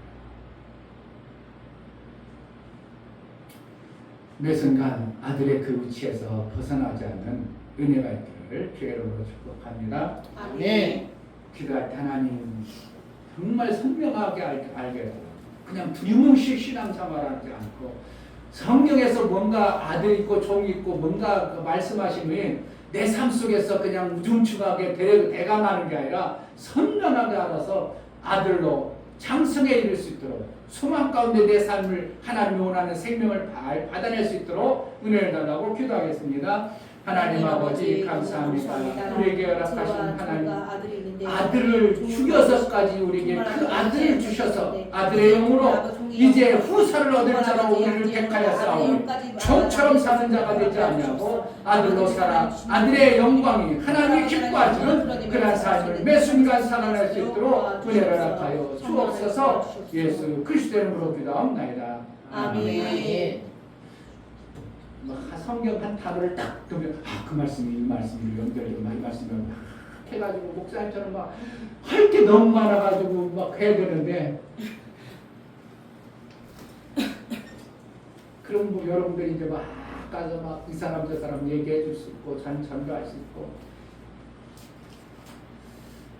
A: 매 순간 아들의 그 위치에서 벗어나지 않는 은혜가 있기를 주의 이름으로 축복합니다.
E: 네.
A: 기도할 때 하나님 정말 선명하게 알게 되고 그냥 두리뭉실 신앙생활하지 않고 성경에서 뭔가 아들 있고 종 있고 뭔가 그 말씀하시면 내 삶 속에서 그냥 우중충하게 대강하는 게 아니라 선명하게 알아서 아들로 장성에 이를 수 있도록 소망 가운데 내 삶을 하나님이 원하는 생명을 받아낼 수 있도록 은혜를 달라고 기도하겠습니다. 하나님 아버지 감사합니다. 우리에게 허락하신 하나님 아들을 죽여서까지 우리에게 그 아들을 주셔서 아들의 영으로 이제 후사를 얻을 자로 우리를 택하였사오니 종처럼 사는 자가 되지 않냐고 아들로 살아 아들의 영광이 하나님이 기뻐하시는 그런 삶을 매 순간 살아낼 수 있도록 은혜를 허락하여 주옵소서. 예수 그리스도의 이름으로 기도하옵나이다.
B: 아멘.
A: 성경 한 단어를 딱 보면 그 말씀이 이 말씀이 연결되고 이 말씀이 막 해가지고 목사님처럼 막 할 게 너무 많아가지고 막 해야 되는데 그럼 뭐 여러분들이 이제 막 가서 막 이 사람 저 사람 얘기해 줄 수 있고 전도할 수 있고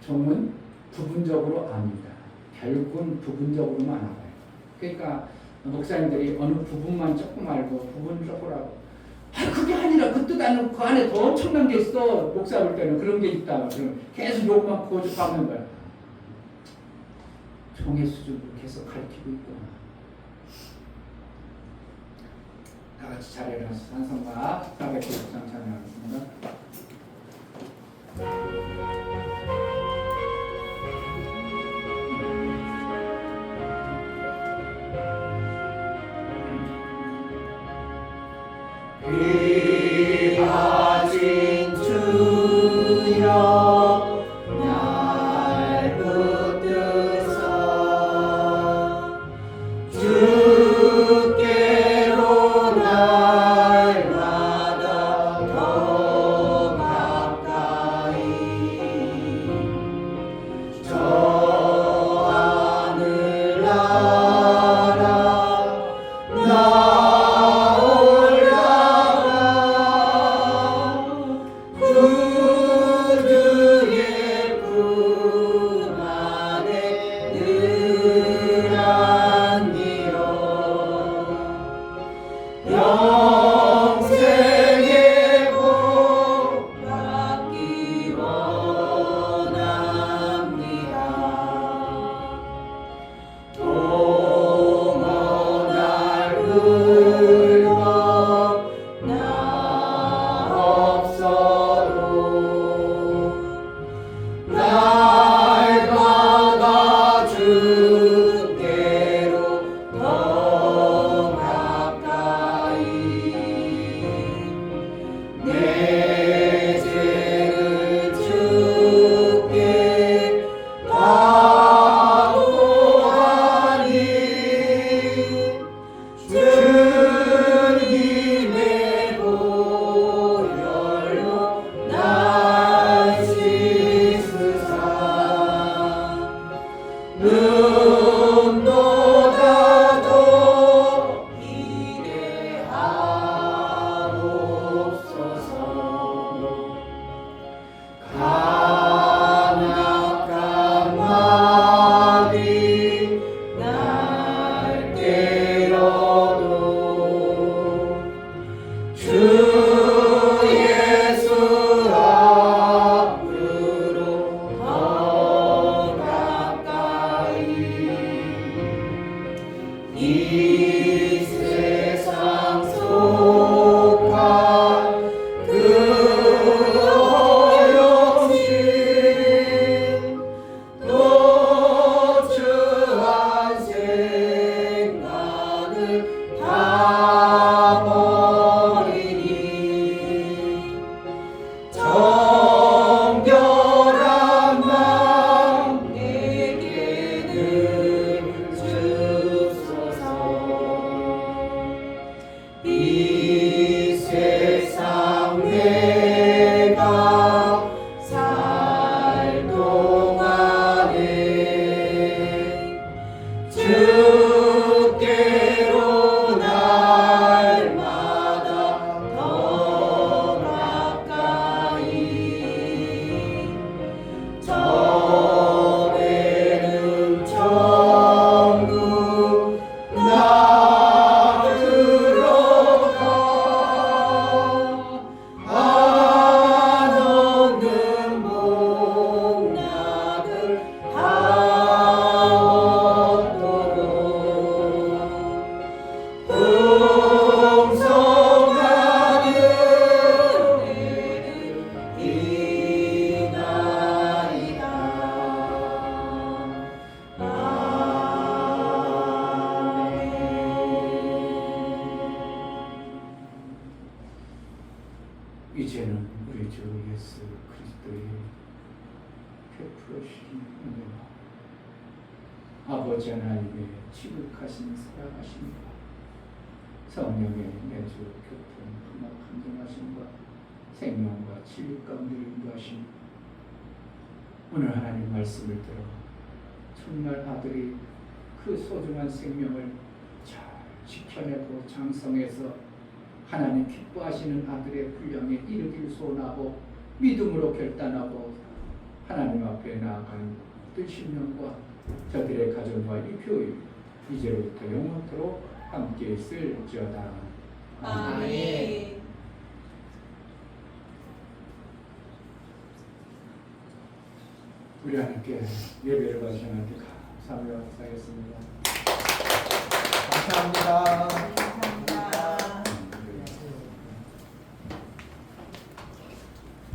A: 종은 부분적으로 압니다. 결국은 부분적으로만 알아요. 그러니까 목사님들이 어느 부분만 조금 알고 부분 조금 알고 그게 아니라 그 뜻 아니고 그 안에 더 엄청난 게 있어. 목사 볼 때는 그런 게 있다. 그럼 계속 욕만 고집하는 거야. 종의 수준을 계속 가르치고 있구나. 다 같이 자리에 일어나서 찬송가 490장 찬양하겠습니다.
C: 비 가진 주여 날 붙드사 주께로 날마다 더 가까이 저 하늘나라 날 받아 주께로 더
B: 주님의 보혈로 날 씻으사 눈보다도 이게 하옵소서. 간악한 마귀 날 때려도 주 예수 앞으로 더 가까이 이 세상 속한 그 어려움이 또 주한 생각을 다 버리니 정결한 마음 내게는 주소서. 이 세상 내가 살 동안에 주께로 날마다 더 가까이 전에는 천국 나 들어가 안 없는 복락을 다 얻도록 풍성하는 은혜를 이나이다. 아멘.
A: 이제는 우리 주 예수 그리스도의 베풀어주신 은혜와 아버지 하나님의 지극하신 사랑하심과 성령의 매주 교통 음악 감동하심과 생명과 진리 가운데 인도하심 오늘 하나님 말씀을 들어 정말 아들이 그 소중한 생명을 잘 지켜내고 장성해서 하나님 기뻐하시는 아들의 분량에 이르길 소원하고 믿음으로 결단하고 하나님 앞에 나아가는 모든 신명과 저들의 가정과 이 교회 이제부터 영원토록 함께 있을지어다.
B: 아멘.
A: 우리 하나님께 예배를 받으시는 하나님께 감사하며 감사하겠습니다.
E: 감사합니다.